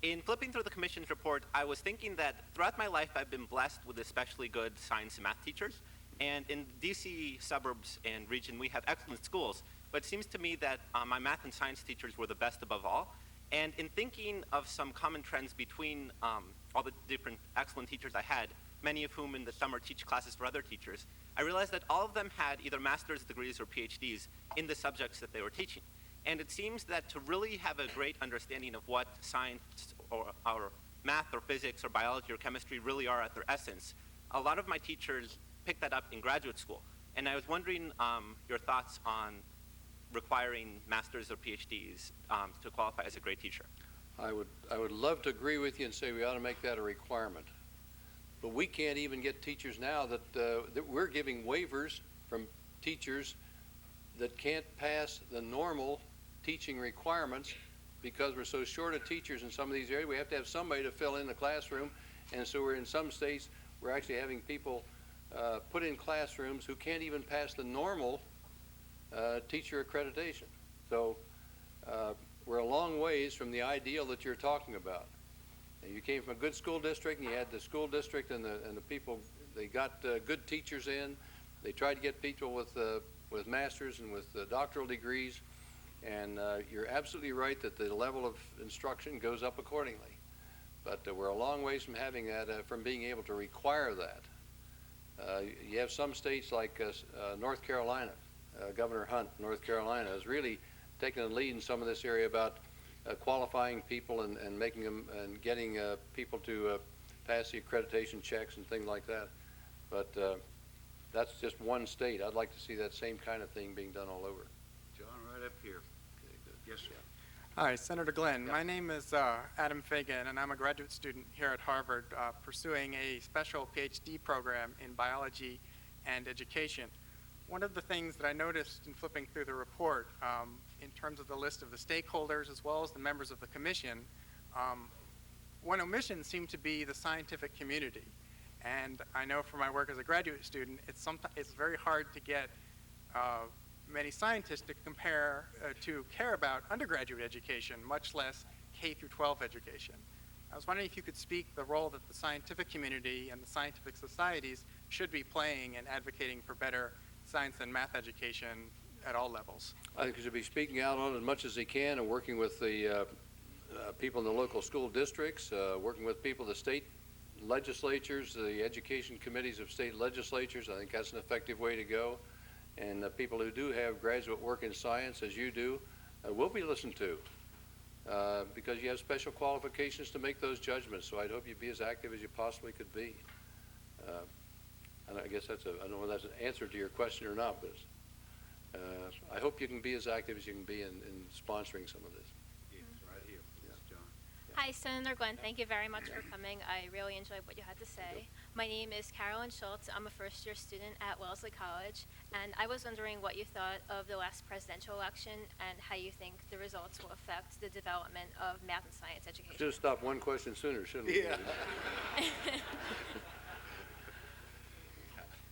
in flipping through the Commission's report, I was thinking that throughout my life I've been blessed with especially good science and math teachers. And in DC suburbs and region, we have excellent schools. But it seems to me that my math and science teachers were the best above all. And in thinking of some common trends between all the different excellent teachers I had, many of whom in the summer teach classes for other teachers, I realized that all of them had either master's degrees or PhDs in the subjects that they were teaching. And it seems that to really have a great understanding of what science or math or physics or biology or chemistry really are at their essence, a lot of my teachers picked that up in graduate school. And I was wondering your thoughts on requiring masters or PhDs to qualify as a great teacher. I would love to agree with you and say we ought to make that a requirement. But we can't even get teachers now that we're giving waivers from teachers that can't pass the normal teaching requirements because we're so short of teachers in some of these areas. We have to have somebody to fill in the classroom, and so we're in some states we're actually having people put in classrooms who can't even pass the normal teacher accreditation. So we're a long ways from the ideal that you're talking about. And you came from a good school district, and you had the school district and the people, they got good teachers in. They tried to get people with masters and with doctoral degrees. And you're absolutely right that the level of instruction goes up accordingly. But we're a long ways from having that, from being able to require that. You have some states like North Carolina. Governor Hunt, North Carolina, has really taken the lead in some of this area about qualifying people and making them and getting people to pass the accreditation checks and things like that. But that's just one state. I'd like to see that same kind of thing being done all over. John, right up here. Okay, good. Yes, sir. Hi, Senator Glenn. My name is Adam Fagan, and I'm a graduate student here at Harvard pursuing a special PhD program in biology and education. One of the things that I noticed in flipping through the report, in terms of the list of the stakeholders as well as the members of the commission, one omission seemed to be the scientific community. And I know from my work as a graduate student, it's very hard to get many scientists to care about undergraduate education, much less K through 12 education. I was wondering if you could speak the role that the scientific community and the scientific societies should be playing in advocating for better science and math education at all levels. I think they should be speaking out on it as much as they can and working with the people in the local school districts, working with people in the state legislatures, the education committees of state legislatures. I think that's an effective way to go. And people who do have graduate work in science, as you do, will be listened to because you have special qualifications to make those judgments. So I'd hope you'd be as active as you possibly could be. And I guess I don't know whether that's an answer to your question or not, but I hope you can be as active as you can be in sponsoring some of this. Yes, right here. Yes, John. Hi, Senator Glenn. Thank you very much for coming. I really enjoyed what you had to say. My name is Carolyn Schultz. I'm a first-year student at Wellesley College, and I was wondering what you thought of the last presidential election and how you think the results will affect the development of math and science education. Should have stopped one question sooner, shouldn't we? Yeah.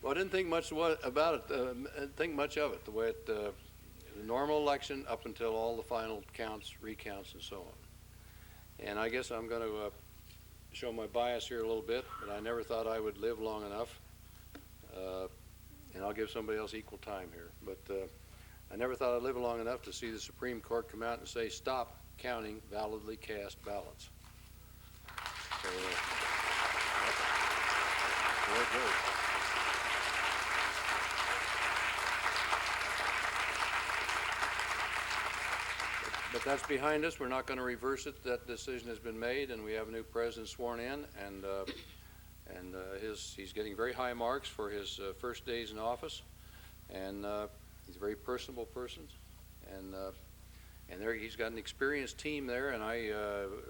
Well, I didn't think much about it. Think much of it. The way the normal election up until all the final counts, recounts, and so on. And I guess I'm going to show my bias here a little bit, but I never thought I would live long enough. And I'll give somebody else equal time here. But I never thought I'd live long enough to see the Supreme Court come out and say, stop counting validly cast ballots. So, there it goes. But that's behind us. We're not going to reverse it. That decision has been made, and we have a new president sworn in, and he's getting very high marks for his first days in office, and he's a very personable person, and there he's got an experienced team there, and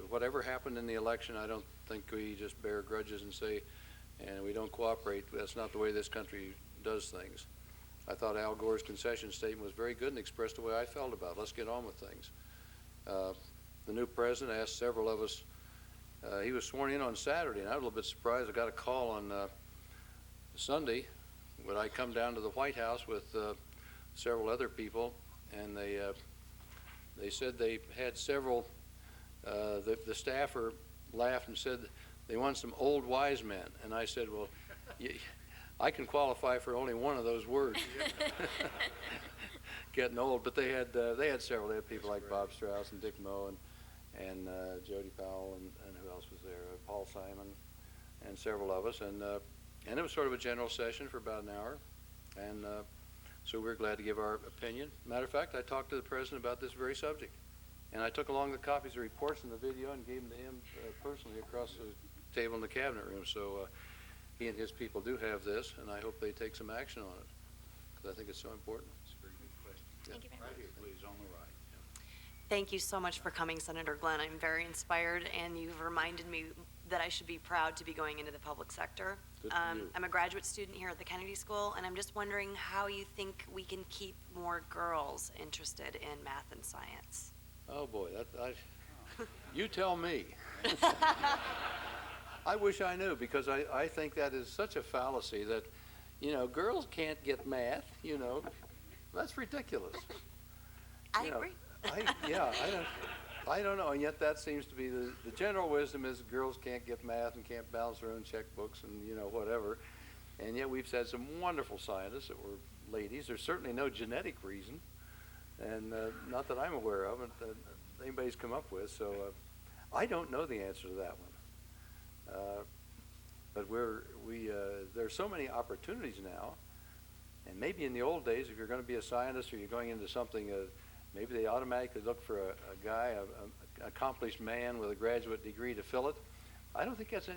whatever happened in the election, I don't think we just bear grudges and say, and we don't cooperate. That's not the way this country does things. I thought Al Gore's concession statement was very good and expressed the way I felt about it. Let's get on with things. The new president asked several of us, he was sworn in on Saturday, and I was a little bit surprised. I got a call on Sunday when I come down to the White House with several other people, and they said they had several, the staffer laughed and said they want some old wise men. And I said, well, I can qualify for only one of those words. Getting old, but they had several. They had people like Bob Strauss and Dick Moe and Jody Powell and who else was there? Paul Simon and several of us, and it was sort of a general session for about an hour, and so we're glad to give our opinion. Matter of fact, I talked to the president about this very subject, and I took along the copies of reports and the video and gave them to him personally across the table in the cabinet room. So he and his people do have this, and I hope they take some action on it because I think it's so important. Thank you very much. Right here, please, on the right. Thank you so much for coming, Senator Glenn. I'm very inspired, and you've reminded me that I should be proud to be going into the public sector. Good for you. I'm a graduate student here at the Kennedy School, and I'm just wondering how you think we can keep more girls interested in math and science. Oh boy, you tell me. I wish I knew, because I think that is such a fallacy that, girls can't get math, That's ridiculous. I agree. I don't. I don't know, and yet that seems to be the general wisdom is girls can't get math and can't balance their own checkbooks and, you know, whatever. And yet we've had some wonderful scientists that were ladies. There's certainly no genetic reason, and not that I'm aware of, and anybody's come up with. So I don't know the answer to that one. But there's so many opportunities now, and maybe in the old days, if you're going to be a scientist or you're going into something, maybe they automatically look for a guy, an accomplished man with a graduate degree to fill it. I don't think that's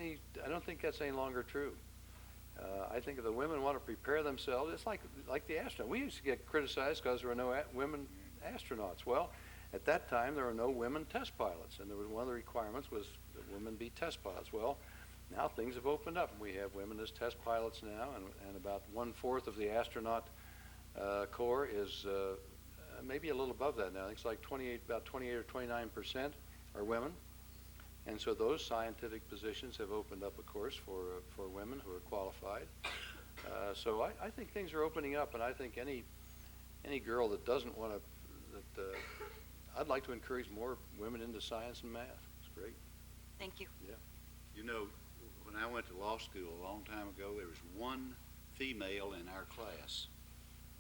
any longer true. I think if the women want to prepare themselves, it's like the astronauts. We used to get criticized because there were no women astronauts. Well, at that time there were no women test pilots, and one of the requirements was that women be test pilots. Well, now things have opened up, and we have women as test pilots now, and about 1/4 of the astronaut corps is maybe a little above that now. I think it's like about 28 or 29% are women. And so those scientific positions have opened up, of course, for women who are qualified. So I think things are opening up, and I think any girl that doesn't want to, I'd like to encourage more women into science and math. It's great. Thank you. Yeah. You know, when I went to law school a long time ago, there was one female in our class.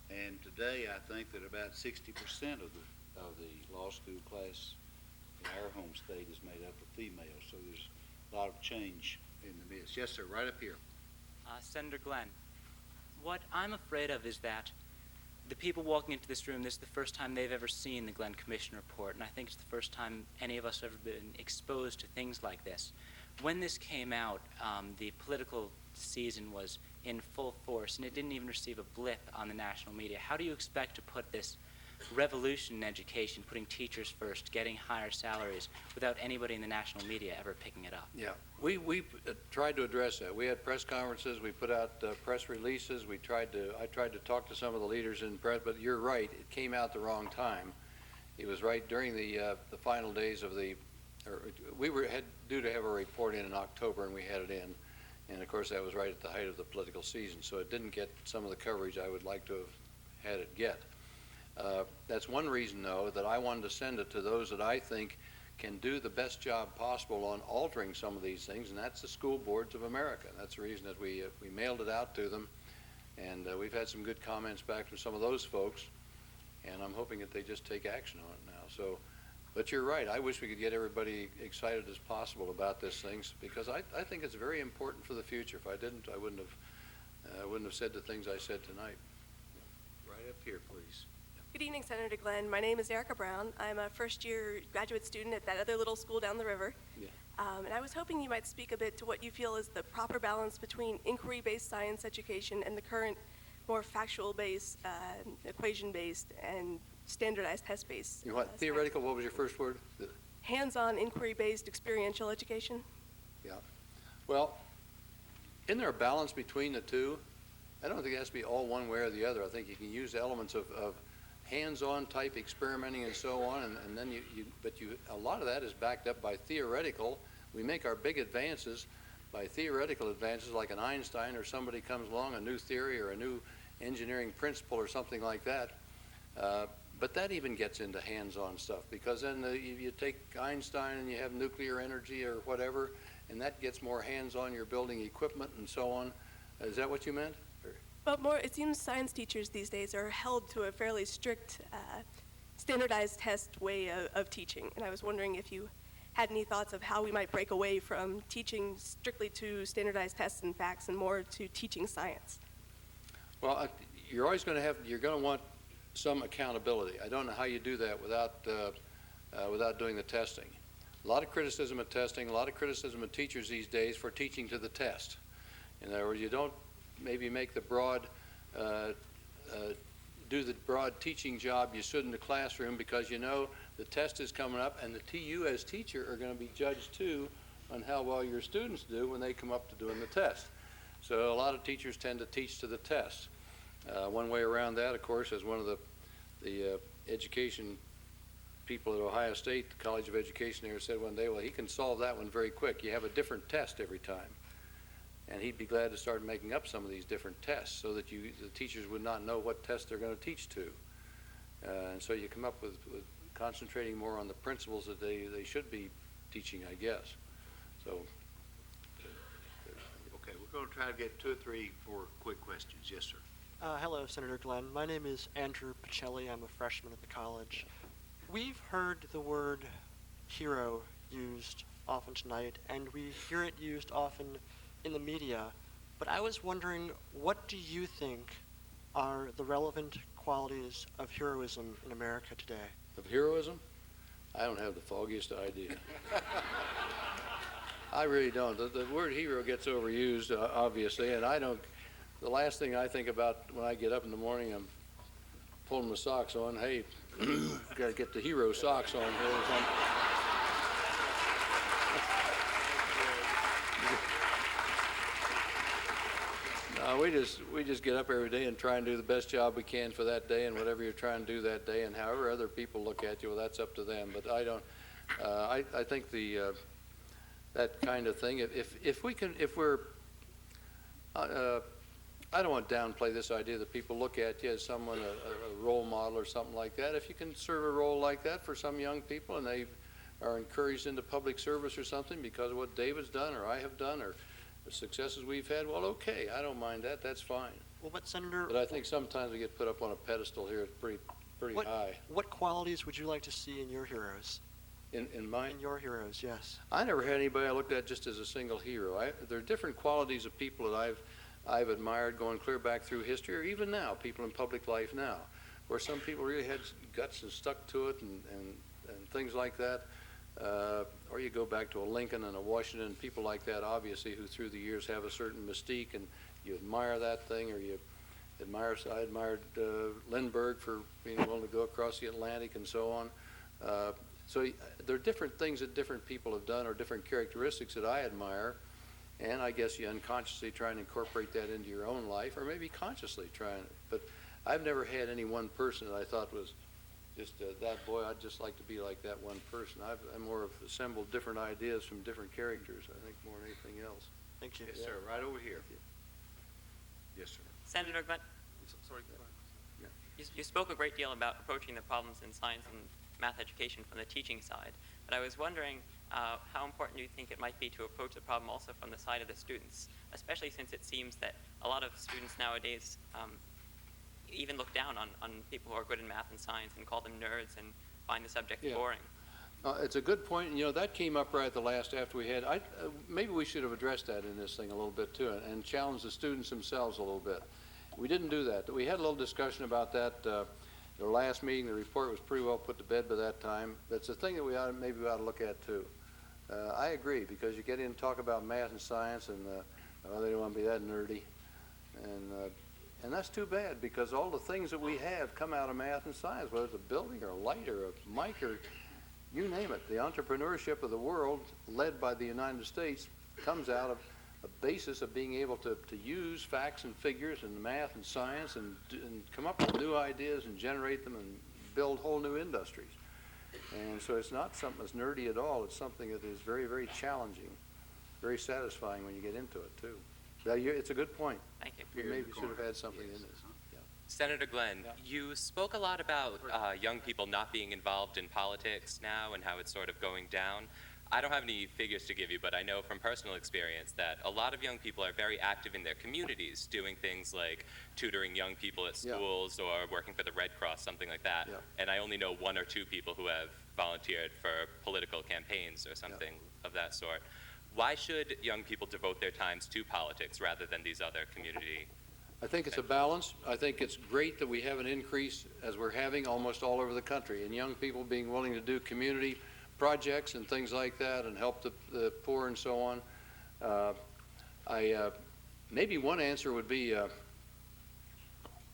And today I think that about 60% of the law school class in our home state is made up of females. So there's a lot of change in the midst. Yes, sir, right up here. Senator Glenn, what I'm afraid of is that the people walking into this room, this is the first time they've ever seen the Glenn Commission report, and I think it's the first time any of us have ever been exposed to things like this. When this came out, the political season was in full force, and it didn't even receive a blip on the national media. How do you expect to put this revolution in education, putting teachers first, getting higher salaries, without anybody in the national media ever picking it up? Yeah, we tried to address that. We had press conferences, we put out press releases, I tried to talk to some of the leaders in press, but you're right, it came out the wrong time. It was right during the final days of we had due to have a report in October, and we had it in, and of course that was right at the height of the political season, so it didn't get some of the coverage I would like to have had it get. That's one reason, though, that I wanted to send it to those that I think can do the best job possible on altering some of these things, and that's the school boards of America. That's the reason that we mailed it out to them, and we've had some good comments back from some of those folks, and I'm hoping that they just take action on it now. So, but you're right. I wish we could get everybody excited as possible about this things, because I think it's very important for the future. If I didn't, I wouldn't have said the things I said tonight. Right up here, please. Good evening, Senator Glenn. My name is Erica Brown. I'm a first-year graduate student at that other little school down the river. Yeah. And I was hoping you might speak a bit to what you feel is the proper balance between inquiry-based science education and the current more factual-based, equation-based, and standardized test-based. You know what? Theoretical, what was your first word? Hands-on, inquiry-based, experiential education. Yeah. Well, isn't there a balance between the two? I don't think it has to be all one way or the other. I think you can use elements of hands-on type experimenting and so on, and then a lot of that is backed up by theoretical. We make our big advances by theoretical advances, like an Einstein or somebody comes along, a new theory or a new engineering principle or something like that. But that even gets into hands-on stuff, because then you take Einstein and you have nuclear energy or whatever, and that gets more hands-on. You're building equipment and so on. Is that what you meant? But more, it seems science teachers these days are held to a fairly strict, standardized test way of teaching. And I was wondering if you had any thoughts of how we might break away from teaching strictly to standardized tests and facts and more to teaching science. Well, you're always going to want some accountability. I don't know how you do that without doing the testing. A lot of criticism of testing, a lot of criticism of teachers these days for teaching to the test. In other words, you don't maybe make the do the broad teaching job you should in the classroom, because you know the test is coming up, and you as teacher are going to be judged too on how well your students do when they come up to doing the test. So a lot of teachers tend to teach to the test. One way around that, of course, as one of the education people at Ohio State, the College of Education there, said one day, well, he can solve that one very quick. You have a different test every time. And he'd be glad to start making up some of these different tests so that the teachers would not know what test they're going to teach to. And so you come up with concentrating more on the principles that they should be teaching, I guess. So. Okay, we're going to try to get 2 or 3 more quick questions. Yes, sir. Hello, Senator Glenn. My name is Andrew Pacelli. I'm a freshman at the college. We've heard the word hero used often tonight, and we hear it used often in the media. But I was wondering, what do you think are the relevant qualities of heroism in America today? Of heroism? I don't have the foggiest idea. I really don't. The word hero gets overused, obviously, and I don't. The last thing I think about when I get up in the morning, I'm pulling my socks on. Hey, got to get the hero socks on here or something. We just get up every day and try and do the best job we can for that day, and whatever you're trying to do that day, and however other people look at you, well, that's up to them. But I don't. I think that kind of thing. If we're I don't want to downplay this idea that people look at you as someone, a role model or something like that. If you can serve a role like that for some young people and they are encouraged into public service or something because of what David's done or I have done or the successes we've had, well, okay, I don't mind that. That's fine. Well, but Senator... But I think sometimes we get put up on a pedestal here. It's pretty high. What qualities would you like to see in your heroes? In mine? In your heroes, yes. I never had anybody I looked at just as a single hero. There are different qualities of people that I've admired going clear back through history, or even now, people in public life now, where some people really had guts and stuck to it and things like that. Or you go back to a Lincoln and a Washington, people like that, obviously, who through the years have a certain mystique, and you admire that thing, or I admired Lindbergh for being willing to go across the Atlantic and so on. So there are different things that different people have done, or different characteristics that I admire. And I guess you unconsciously try and incorporate that into your own life, or maybe consciously trying it. But I've never had any one person that I thought was just that boy, I'd just like to be like that one person. I'm more of assembled different ideas from different characters, I think, more than anything else. Thank you. Yes, sir. Right over here. Yes, sir. Senator Glenn, Sorry, go ahead. you spoke a great deal about approaching the problems in science and math education from the teaching side, but I was wondering how important do you think it might be to approach the problem also from the side of the students, especially since it seems that a lot of students nowadays even look down on people who are good in math and science and call them nerds and find the subject boring. It's a good point. You know, that came up right at the last after we had. Maybe we should have addressed that in this thing a little bit too, and challenged the students themselves a little bit. We didn't do that. We had a little discussion about that. The last meeting, the report was pretty well put to bed by that time. That's a thing that we ought to look at too. I agree, because you get in and talk about math and science, and they don't want to be that nerdy, and that's too bad, because all the things that we have come out of math and science, whether it's a building or a light or a mic or you name it. The entrepreneurship of the world, led by the United States, comes out of a basis of being able to use facts and figures and math and science and come up with new ideas and generate them and build whole new industries. And so it's not something that's nerdy at all. It's something that is very, very challenging, very satisfying when you get into it too. It's a good point. Thank you. We maybe should have had something in this. Yeah. Senator Glenn, you spoke a lot about young people not being involved in politics now and how it's sort of going down. I don't have any figures to give you, but I know from personal experience that a lot of young people are very active in their communities, doing things like tutoring young people at schools or working for the Red Cross, something like that. And I only know 1 or 2 people who have volunteered for political campaigns or something of that sort. Why should young people devote their times to politics rather than these other community? I think it's a balance. I think it's great that we have an increase, as we're having almost all over the country, in young people being willing to do community projects and things like that and help the poor and so on. Maybe one answer would be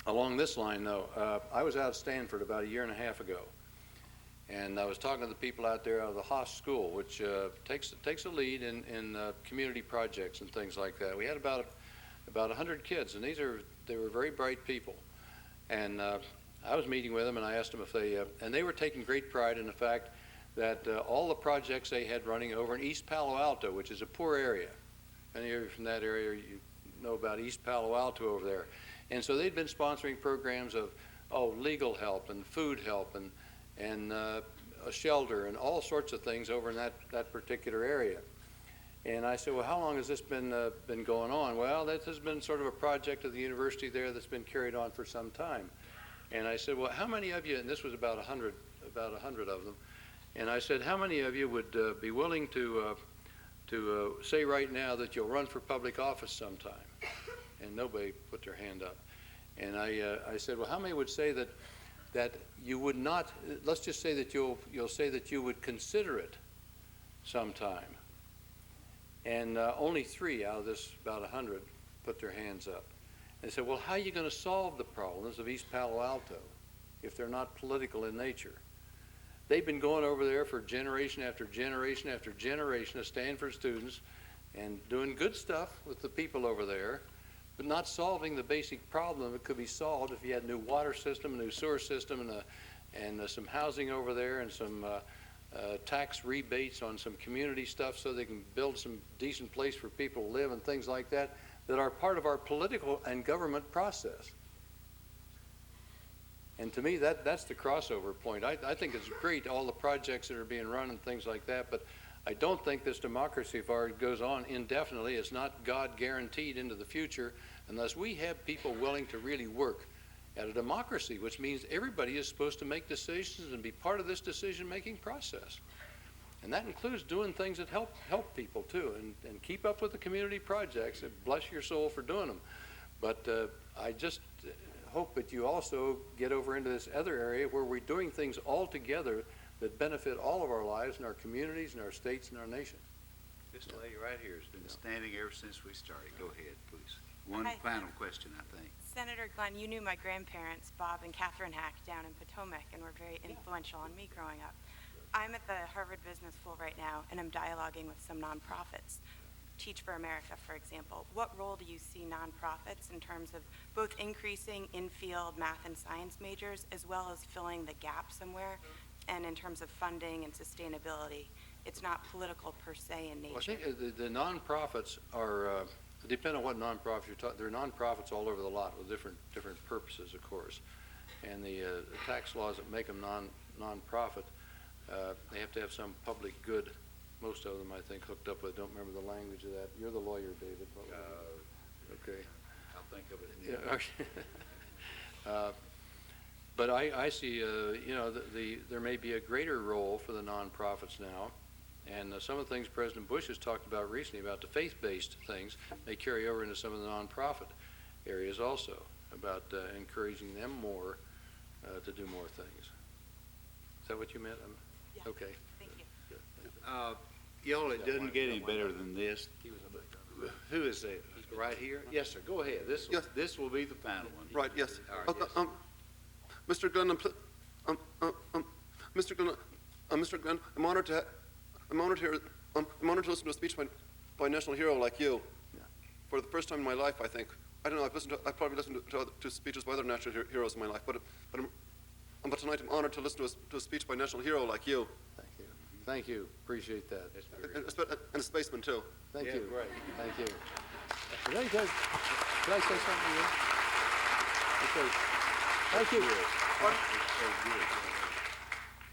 along this line, though. I was out at Stanford about 1.5 years ago, and I was talking to the people out there out of the Haas School, which takes a lead in community projects and things like that. We had about 100 kids, and they were very bright people. And I was meeting with them, and I asked them if and they were taking great pride in the fact that all the projects they had running over in East Palo Alto, which is a poor area. Any of you from that area, you know about East Palo Alto over there. And so they'd been sponsoring programs of legal help and food help and a shelter and all sorts of things over in that particular area. And I said, well, how long has this been going on? Well, this has been sort of a project of the university there that's been carried on for some time. And I said, well, how many of you, and this was about 100 of them, and I said, how many of you would be willing to say right now that you'll run for public office sometime? And nobody put their hand up. And I said, well, how many would say that you would not, let's just say that you'll say that you would consider it sometime. And only 3 out of this about 100 put their hands up. They said, well, how are you going to solve the problems of East Palo Alto if they're not political in nature? They've been going over there for generation after generation after generation of Stanford students and doing good stuff with the people over there, but not solving the basic problem that could be solved if you had a new water system, a new sewer system, and some housing over there, and some tax rebates on some community stuff so they can build some decent place for people to live and things like that are part of our political and government process. And to me, that's the crossover point. I think it's great, all the projects that are being run and things like that, but I don't think this democracy, if it goes on indefinitely, is not God guaranteed into the future unless we have people willing to really work at a democracy, which means everybody is supposed to make decisions and be part of this decision-making process. And that includes doing things that help people too, and keep up with the community projects, and bless your soul for doing them. But I just hope that you also get over into this other area where we're doing things all together that benefit all of our lives and our communities and our states and our nation. This lady right here has been standing ever since we started. Go ahead, please. One Hi. final question, I think. Senator Glenn, you knew my grandparents, Bob and Catherine Hack, down in Potomac, and were very influential on me growing up. I'm at the Harvard Business School right now, and I'm dialoguing with some nonprofits. Teach for America, for example. What role do you see nonprofits in terms of both increasing in-field math and science majors, as well as filling the gap somewhere, and in terms of funding and sustainability? It's not political per se in nature. Well, I think the nonprofits are, depending on what nonprofits you're talking, there are nonprofits all over the lot with different purposes, of course. And the tax laws that make them nonprofit, they have to have some public good. Most of them, I think, hooked up with. Don't remember the language of that. You're the lawyer, David. Okay. I'll think of it. Yeah, okay. But I see, there may be a greater role for the nonprofits now. And some of the things President Bush has talked about recently about the faith-based things may carry over into some of the nonprofit areas also, about encouraging them more to do more things. Is that what you meant? Yeah. Okay. Thank you. Good. Thank you. Y'all, it doesn't get any better than this. Who is it? Right here? Yes, sir. Go ahead. This will be the final one. Right, yes. All right, yes. Mr. Glenn, Mr. Glenn, I'm honored to listen to a speech by a national hero like you. Yeah. For the first time in my life, I think. I don't know. I've probably listened to speeches by other national heroes in my life, but tonight I'm honored to listen to a speech by a national hero like you. Thank you. Thank you. Appreciate that. And a spaceman too. Thank Yeah, you. great. Thank you. Can I say something to you? Okay. Thank you.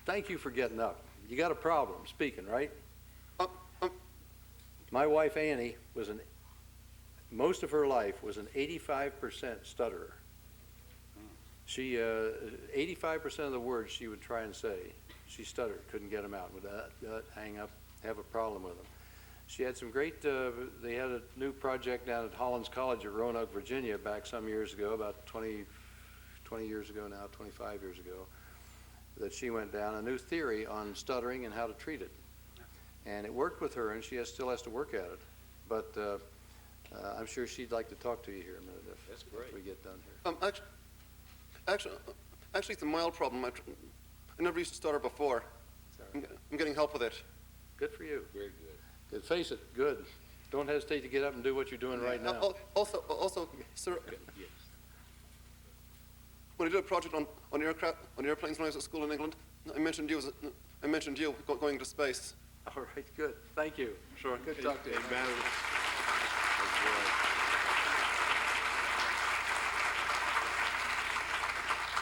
Thank you for getting up. You got a problem speaking, right? My wife Annie most of her life was an 85% stutterer. She 85% of the words she would try and say, she stuttered, couldn't get them out, would hang up, have a problem with them. She had some great, they had a new project down at Hollins College at Roanoke, Virginia back some years ago, about 20 years ago now, 25 years ago, that she went down, a new theory on stuttering and how to treat it. And it worked with her, and she still has to work at it. But I'm sure she'd like to talk to you here a minute if we get done here. Actually, it's a mild problem. I never used to stutter before. I'm getting help with it. Good for you. Very good. Good. Face it, good. Don't hesitate to get up and do what you're doing right now. Also, sir, Yes. when I did a project on airplanes when I was at school in England, I mentioned you going to space. All right, good. Thank you. Sure. Good to talk to you.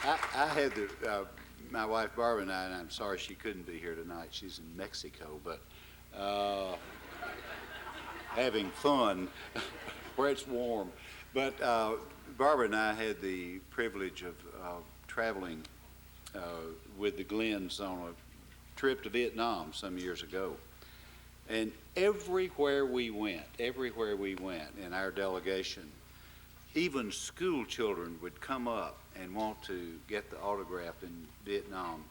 I had the my wife Barbara and I'm sorry she couldn't be here tonight. She's in Mexico, but having fun where it's warm. But Barbara and I had the privilege of traveling with the Glens on a trip to Vietnam some years ago. And everywhere we went in our delegation, even school children would come up and want to get the autograph in Vietnam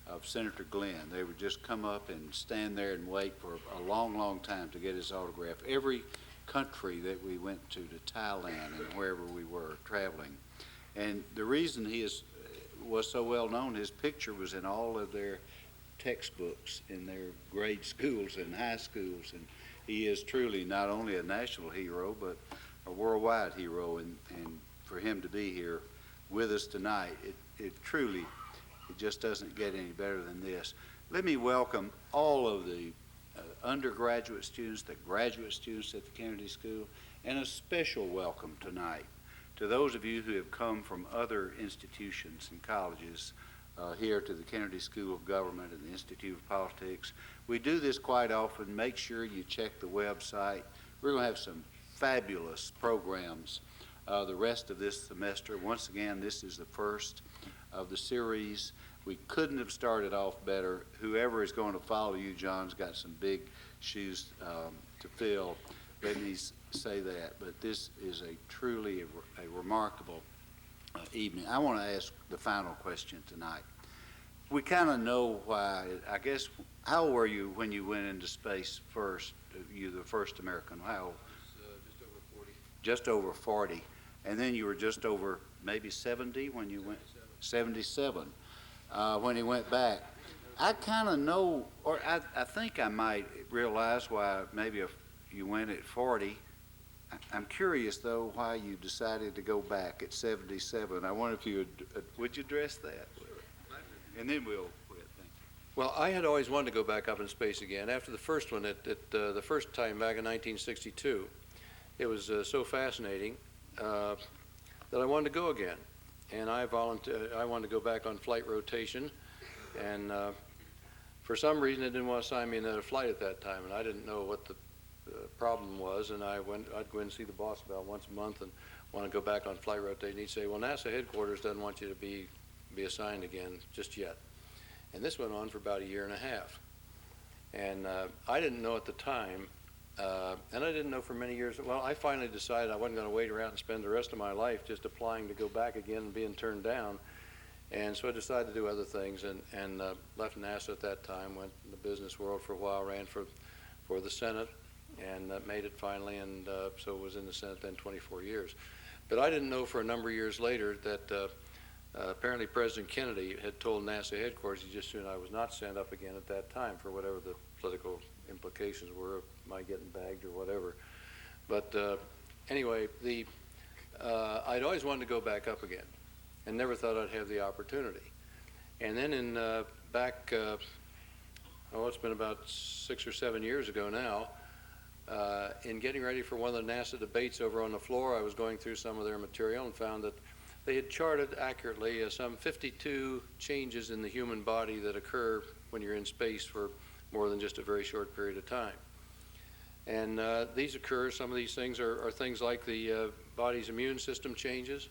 of Senator Glenn. They would just come up and stand there and wait for a long, long time to get his autograph. Every country that we went to Thailand and wherever we were traveling. And the reason was so well known, his picture was in all of their textbooks in their grade schools and high schools, and he is truly not only a national hero but a worldwide hero, and for him to be here with us tonight, it truly just doesn't get any better than this. Let me welcome all of the undergraduate students, the graduate students at the Kennedy School, and a special welcome tonight to those of you who have come from other institutions and colleges here to the Kennedy School of Government and the Institute of Politics. We do this quite often. Make sure you check the website. We're going to have some fabulous programs the rest of this semester. Once again, this is the first of the series. We couldn't have started off better. Whoever is going to follow you, John's got some big shoes to fill. Let me say that. But this is truly a remarkable evening. I want to ask the final question tonight. We kind of know why, I guess, how old were you when you went into space first? You the first American. How old? Just over 40. Just over 40. And then you were just over maybe 70 when you went? 77. When he went back. I kind of know, or I think I might realize why maybe if you went at 40. I'm curious, though, why you decided to go back at 77. I wonder if you would you address that? And then we'll quit. Thank you. Well, I had always wanted to go back up in space again. After the first one, the first time back in 1962, it was so fascinating that I wanted to go again. And I wanted to go back on flight rotation, and for some reason they didn't want to sign me another flight at that time, and I didn't know what the problem was, and I'd go in and see the boss about once a month and want to go back on flight rotation. He'd say, well, NASA headquarters doesn't want you to be assigned again just yet. And this went on for about a year and a half. And I didn't know at the time, and I didn't know for many years. Well, I finally decided I wasn't going to wait around and spend the rest of my life just applying to go back again and being turned down. And so I decided to do other things, and left NASA at that time, went in the business world for a while, ran for the Senate, and made it finally, and so was in the Senate then 24 years. But I didn't know for a number of years later that apparently President Kennedy had told NASA headquarters he just assumed I was not sent up again at that time for whatever the political implications were of my getting bagged or whatever. But anyway, I'd always wanted to go back up again and never thought I'd have the opportunity. And then it's been about 6 or 7 years ago now, in getting ready for one of the NASA debates over on the floor, I was going through some of their material and found that they had charted accurately some 52 changes in the human body that occur when you're in space for more than just a very short period of time. And some of these things are things like the body's immune system changes.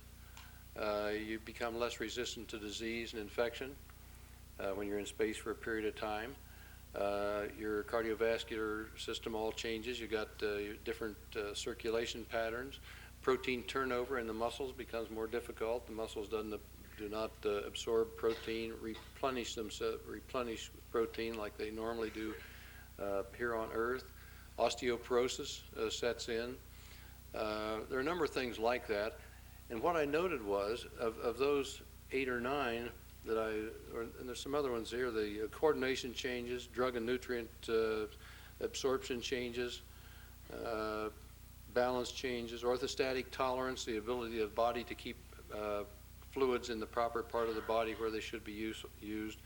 You become less resistant to disease and infection when you're in space for a period of time. Your cardiovascular system all changes. You got different circulation patterns. Protein turnover in the muscles becomes more difficult. The muscles do not absorb protein, replenish protein like they normally do here on Earth. Osteoporosis sets in. There are a number of things like that. And what I noted was, of those 8 or 9 and there's some other ones here, the coordination changes, drug and nutrient absorption changes, balance changes, orthostatic tolerance, the ability of the body to keep fluids in the proper part of the body where they should be used.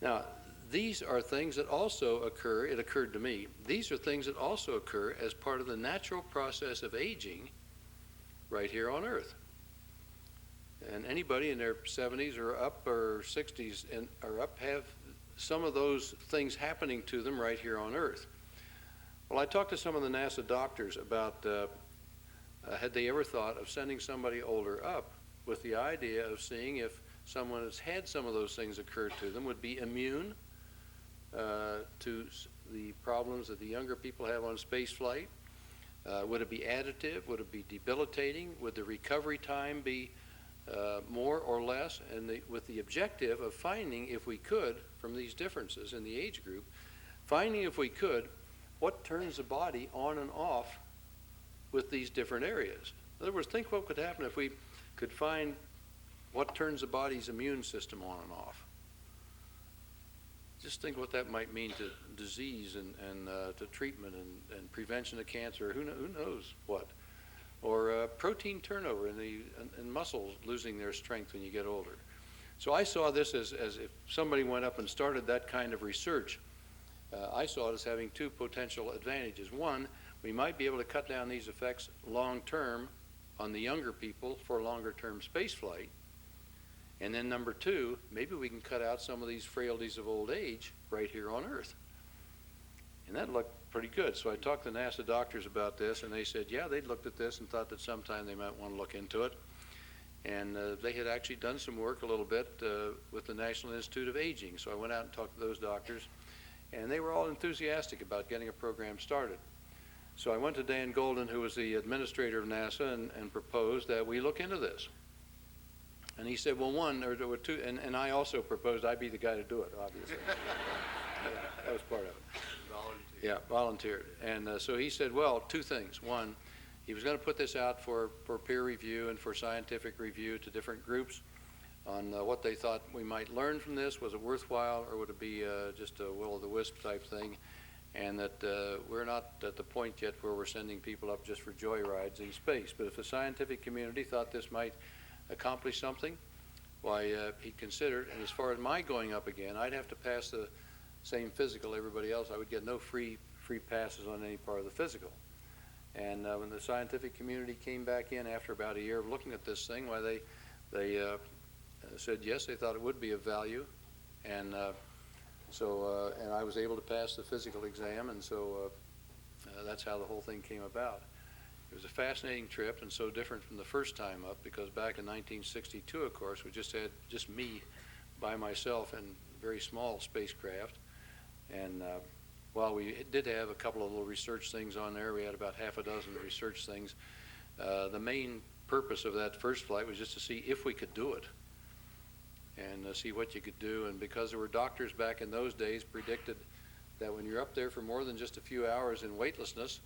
Now, these are things that also occur, it occurred to me, these are things that also occur as part of the natural process of aging right here on Earth. And anybody in their 70s or up or 60s and or up have some of those things happening to them right here on Earth. Well, I talked to some of the NASA doctors about had they ever thought of sending somebody older up with the idea of seeing if someone has had some of those things occur to them would be immune to the problems that the younger people have on space flight. Would it be additive? Would it be debilitating? Would the recovery time be more or less? And with the objective of finding, if we could, from these differences in the age group, finding if we could, what turns the body on and off with these different areas. In other words, think what could happen if we could find what turns the body's immune system on and off. Just think what that might mean to disease and to treatment and prevention of cancer, who knows what. Or protein turnover in muscles losing their strength when you get older. So I saw this as if somebody went up and started that kind of research. I saw it as having two potential advantages. One, we might be able to cut down these effects long term on the younger people for longer term space flight. And then number two, maybe we can cut out some of these frailties of old age right here on Earth. And that looked pretty good. So I talked to NASA doctors about this, and they said, yeah, they'd looked at this and thought that sometime they might want to look into it. And they had actually done some work a little bit with the National Institute of Aging. So I went out and talked to those doctors, and they were all enthusiastic about getting a program started. So I went to Dan Golden, who was the administrator of NASA, and proposed that we look into this. And he said, well, one, or two, and I also proposed I'd be the guy to do it, obviously. Yeah, that was part of it. Volunteer. Yeah, volunteered. And so he said, well, two things. One, he was going to put this out for peer review and for scientific review to different groups on what they thought we might learn from this. Was it worthwhile, or would it be just a will-o'-the-wisp type thing? And that we're not at the point yet where we're sending people up just for joyrides in space. But if the scientific community thought this might accomplish something, why, he considered. And as far as my going up again, I'd have to pass the same physical everybody else. I would get no free passes on any part of the physical. And when the scientific community came back in after about a year of looking at this thing, why they said yes, they thought it would be of value. And and I was able to pass the physical exam, and so that's how the whole thing came about. It was a fascinating trip and so different from the first time up, because back in 1962, of course, we just had me by myself in a very small spacecraft. And while we did have a couple of little research things on there, we had about half a dozen research things. The main purpose of that first flight was just to see if we could do it and see what you could do. And because there were doctors back in those days predicted that when you're up there for more than just a few hours in weightlessness,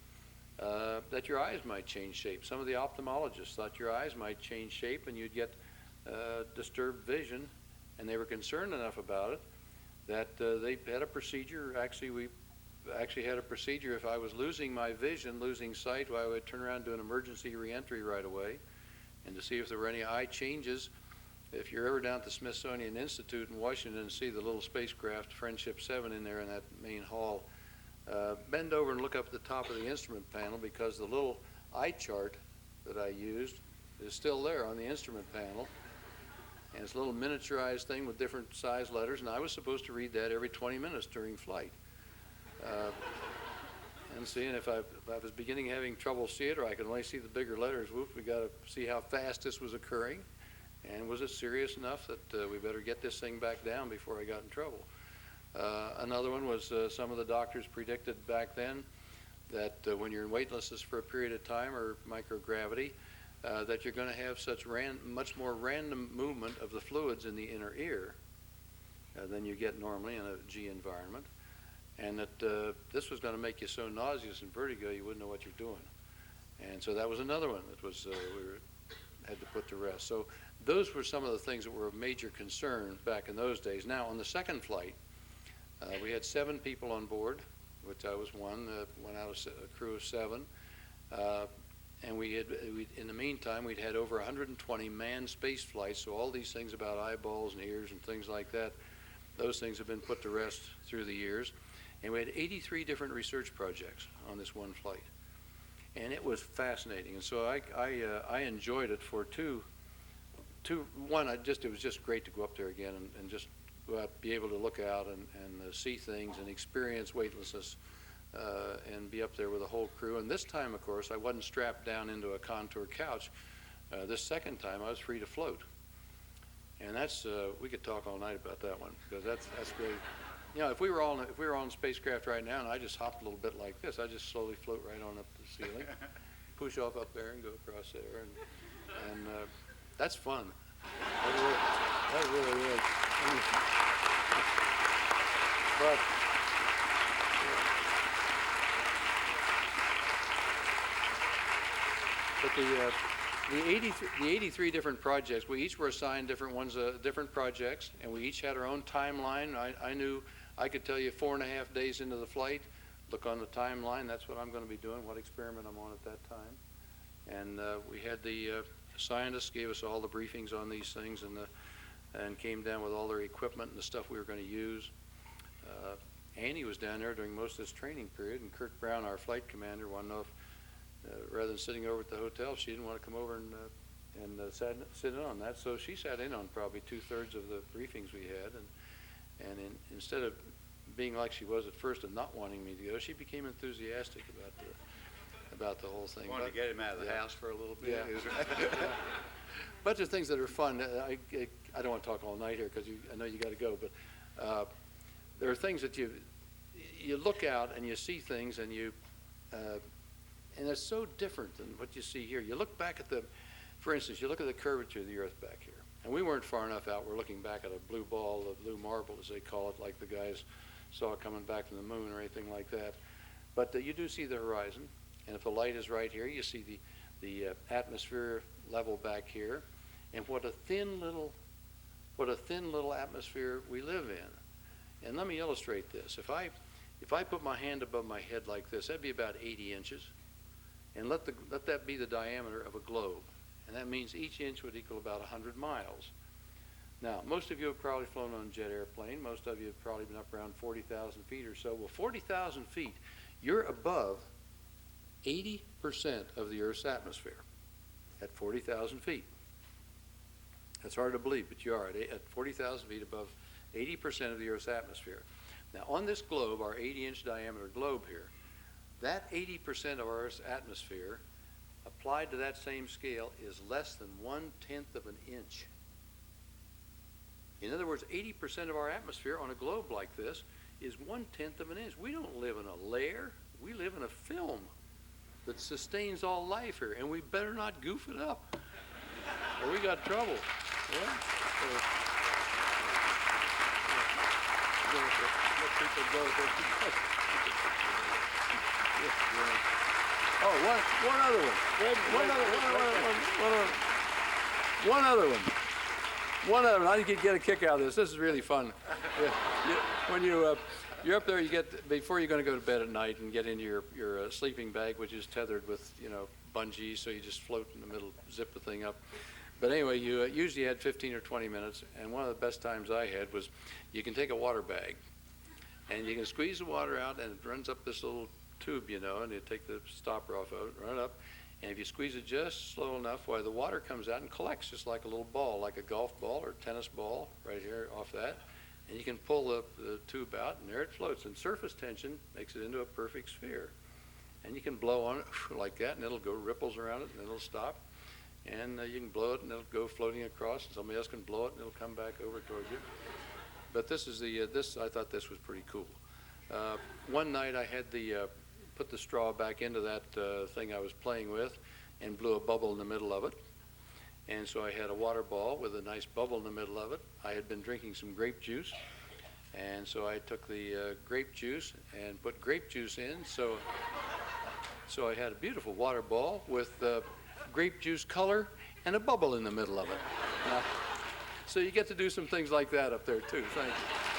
that your eyes might change shape. Some of the ophthalmologists thought your eyes might change shape and you'd get disturbed vision, and they were concerned enough about it that they had a procedure. Actually, we had a procedure. If I was losing my vision, losing sight, well, I would turn around and do an emergency reentry right away, and to see if there were any eye changes. If you're ever down at the Smithsonian Institute in Washington and see the little spacecraft Friendship 7 in there in that main hall, bend over and look up at the top of the instrument panel, because the little eye chart that I used is still there on the instrument panel. And it's a little miniaturized thing with different size letters, and I was supposed to read that every 20 minutes during flight. And seeing if I was beginning having trouble seeing it, or I could only see the bigger letters, whoop, we got to see how fast this was occurring. And was it serious enough that we better get this thing back down before I got in trouble? Another one was some of the doctors predicted back then that when you're in weightlessness for a period of time, or microgravity, that you're going to have such much more random movement of the fluids in the inner ear than you get normally in a G environment, and that this was going to make you so nauseous and vertigo you wouldn't know what you're doing. And so that was another one that was had to put to rest. So those were some of the things that were of major concern back in those days. Now, on the second flight, we had 7 people on board, which I was one, went out of a crew of 7. And in the meantime, we'd had over 120 manned space flights, so all these things about eyeballs and ears and things like that, those things have been put to rest through the years. And we had 83 different research projects on this one flight. And it was fascinating. And so I enjoyed it for two one, it was just great to go up there again and just go out, be able to look out and see things and experience weightlessness and be up there with a whole crew. And this time, of course, I wasn't strapped down into a contour couch. This second time, I was free to float. And that's, we could talk all night about that one, because that's great. You know, if we were all in spacecraft right now and I just hopped a little bit like this, I just slowly float right on up the ceiling, push off up there and go across there, and that's fun. That really is. But the 83 different projects, we each were assigned different ones, different projects, and we each had our own timeline. I knew I could tell you 4.5 days into the flight, look on the timeline, that's what I'm going to be doing, what experiment I'm on at that time. And we had the scientists gave us all the briefings on these things and came down with all their equipment and the stuff we were going to use. Annie was down there during most of this training period, and Kirk Brown, our flight commander, wanted to know if rather than sitting over at the hotel, she didn't want to come over and sit in on that. So she sat in on probably 2/3 of the briefings we had, and instead of being like she was at first and not wanting me to go, she became enthusiastic about the whole thing. Wanted to get him out of the house for a little bit. Yeah. Bunch of things that are fun. I don't want to talk all night here because I know you got to go, but there are things that you look out and you see things and and it's so different than what you see here. You look back at for instance, you look at the curvature of the Earth back here. And we weren't far enough out. We're looking back at a blue ball, a blue marble, as they call it, like the guys saw coming back from the moon or anything like that. But you do see the horizon. And if the light is right here, you see the atmosphere level back here. And what a thin little atmosphere we live in. And let me illustrate this. If I put my hand above my head like this, that'd be about 80 inches. And let that be the diameter of a globe. And that means each inch would equal about 100 miles. Now, most of you have probably flown on a jet airplane. Most of you have probably been up around 40,000 feet or so. Well, 40,000 feet, you're above 80% of the Earth's atmosphere at 40,000 feet. That's hard to believe, but you are at 40,000 feet above 80% of the Earth's atmosphere. Now, on this globe, our 80-inch diameter globe here, that 80% of our Earth's atmosphere applied to that same scale is less than 1/10 of an inch. In other words, 80% of our atmosphere on a globe like this is 1/10 of an inch. We don't live in a layer. We live in a film that sustains all life here, and we better not goof it up, or we got trouble. Yeah? Let people go. Oh, one other one. I think you'd get a kick out of this. This is really fun. When you're up there, before you're going to go to bed at night and get into your sleeping bag, which is tethered with bungees, so you just float in the middle, zip the thing up. But anyway, you usually had 15 or 20 minutes, and one of the best times I had was you can take a water bag, and you can squeeze the water out, and it runs up this little tube, and you take the stopper off of it, run it up, and if you squeeze it just slow enough, the water comes out and collects just like a little ball, like a golf ball or tennis ball right here off that, and you can pull the tube out, and there it floats, and surface tension makes it into a perfect sphere. And you can blow on it like that, and it'll go ripples around it, and it'll stop, and you can blow it, and it'll go floating across, and somebody else can blow it, and it'll come back over towards you. But this is I thought this was pretty cool. One night I had put the straw back into that thing I was playing with and blew a bubble in the middle of it. And so I had a water ball with a nice bubble in the middle of it. I had been drinking some grape juice, and so I took the grape juice and put grape juice in. So I had a beautiful water ball with grape juice color and a bubble in the middle of it. So you get to do some things like that up there too. Thank you.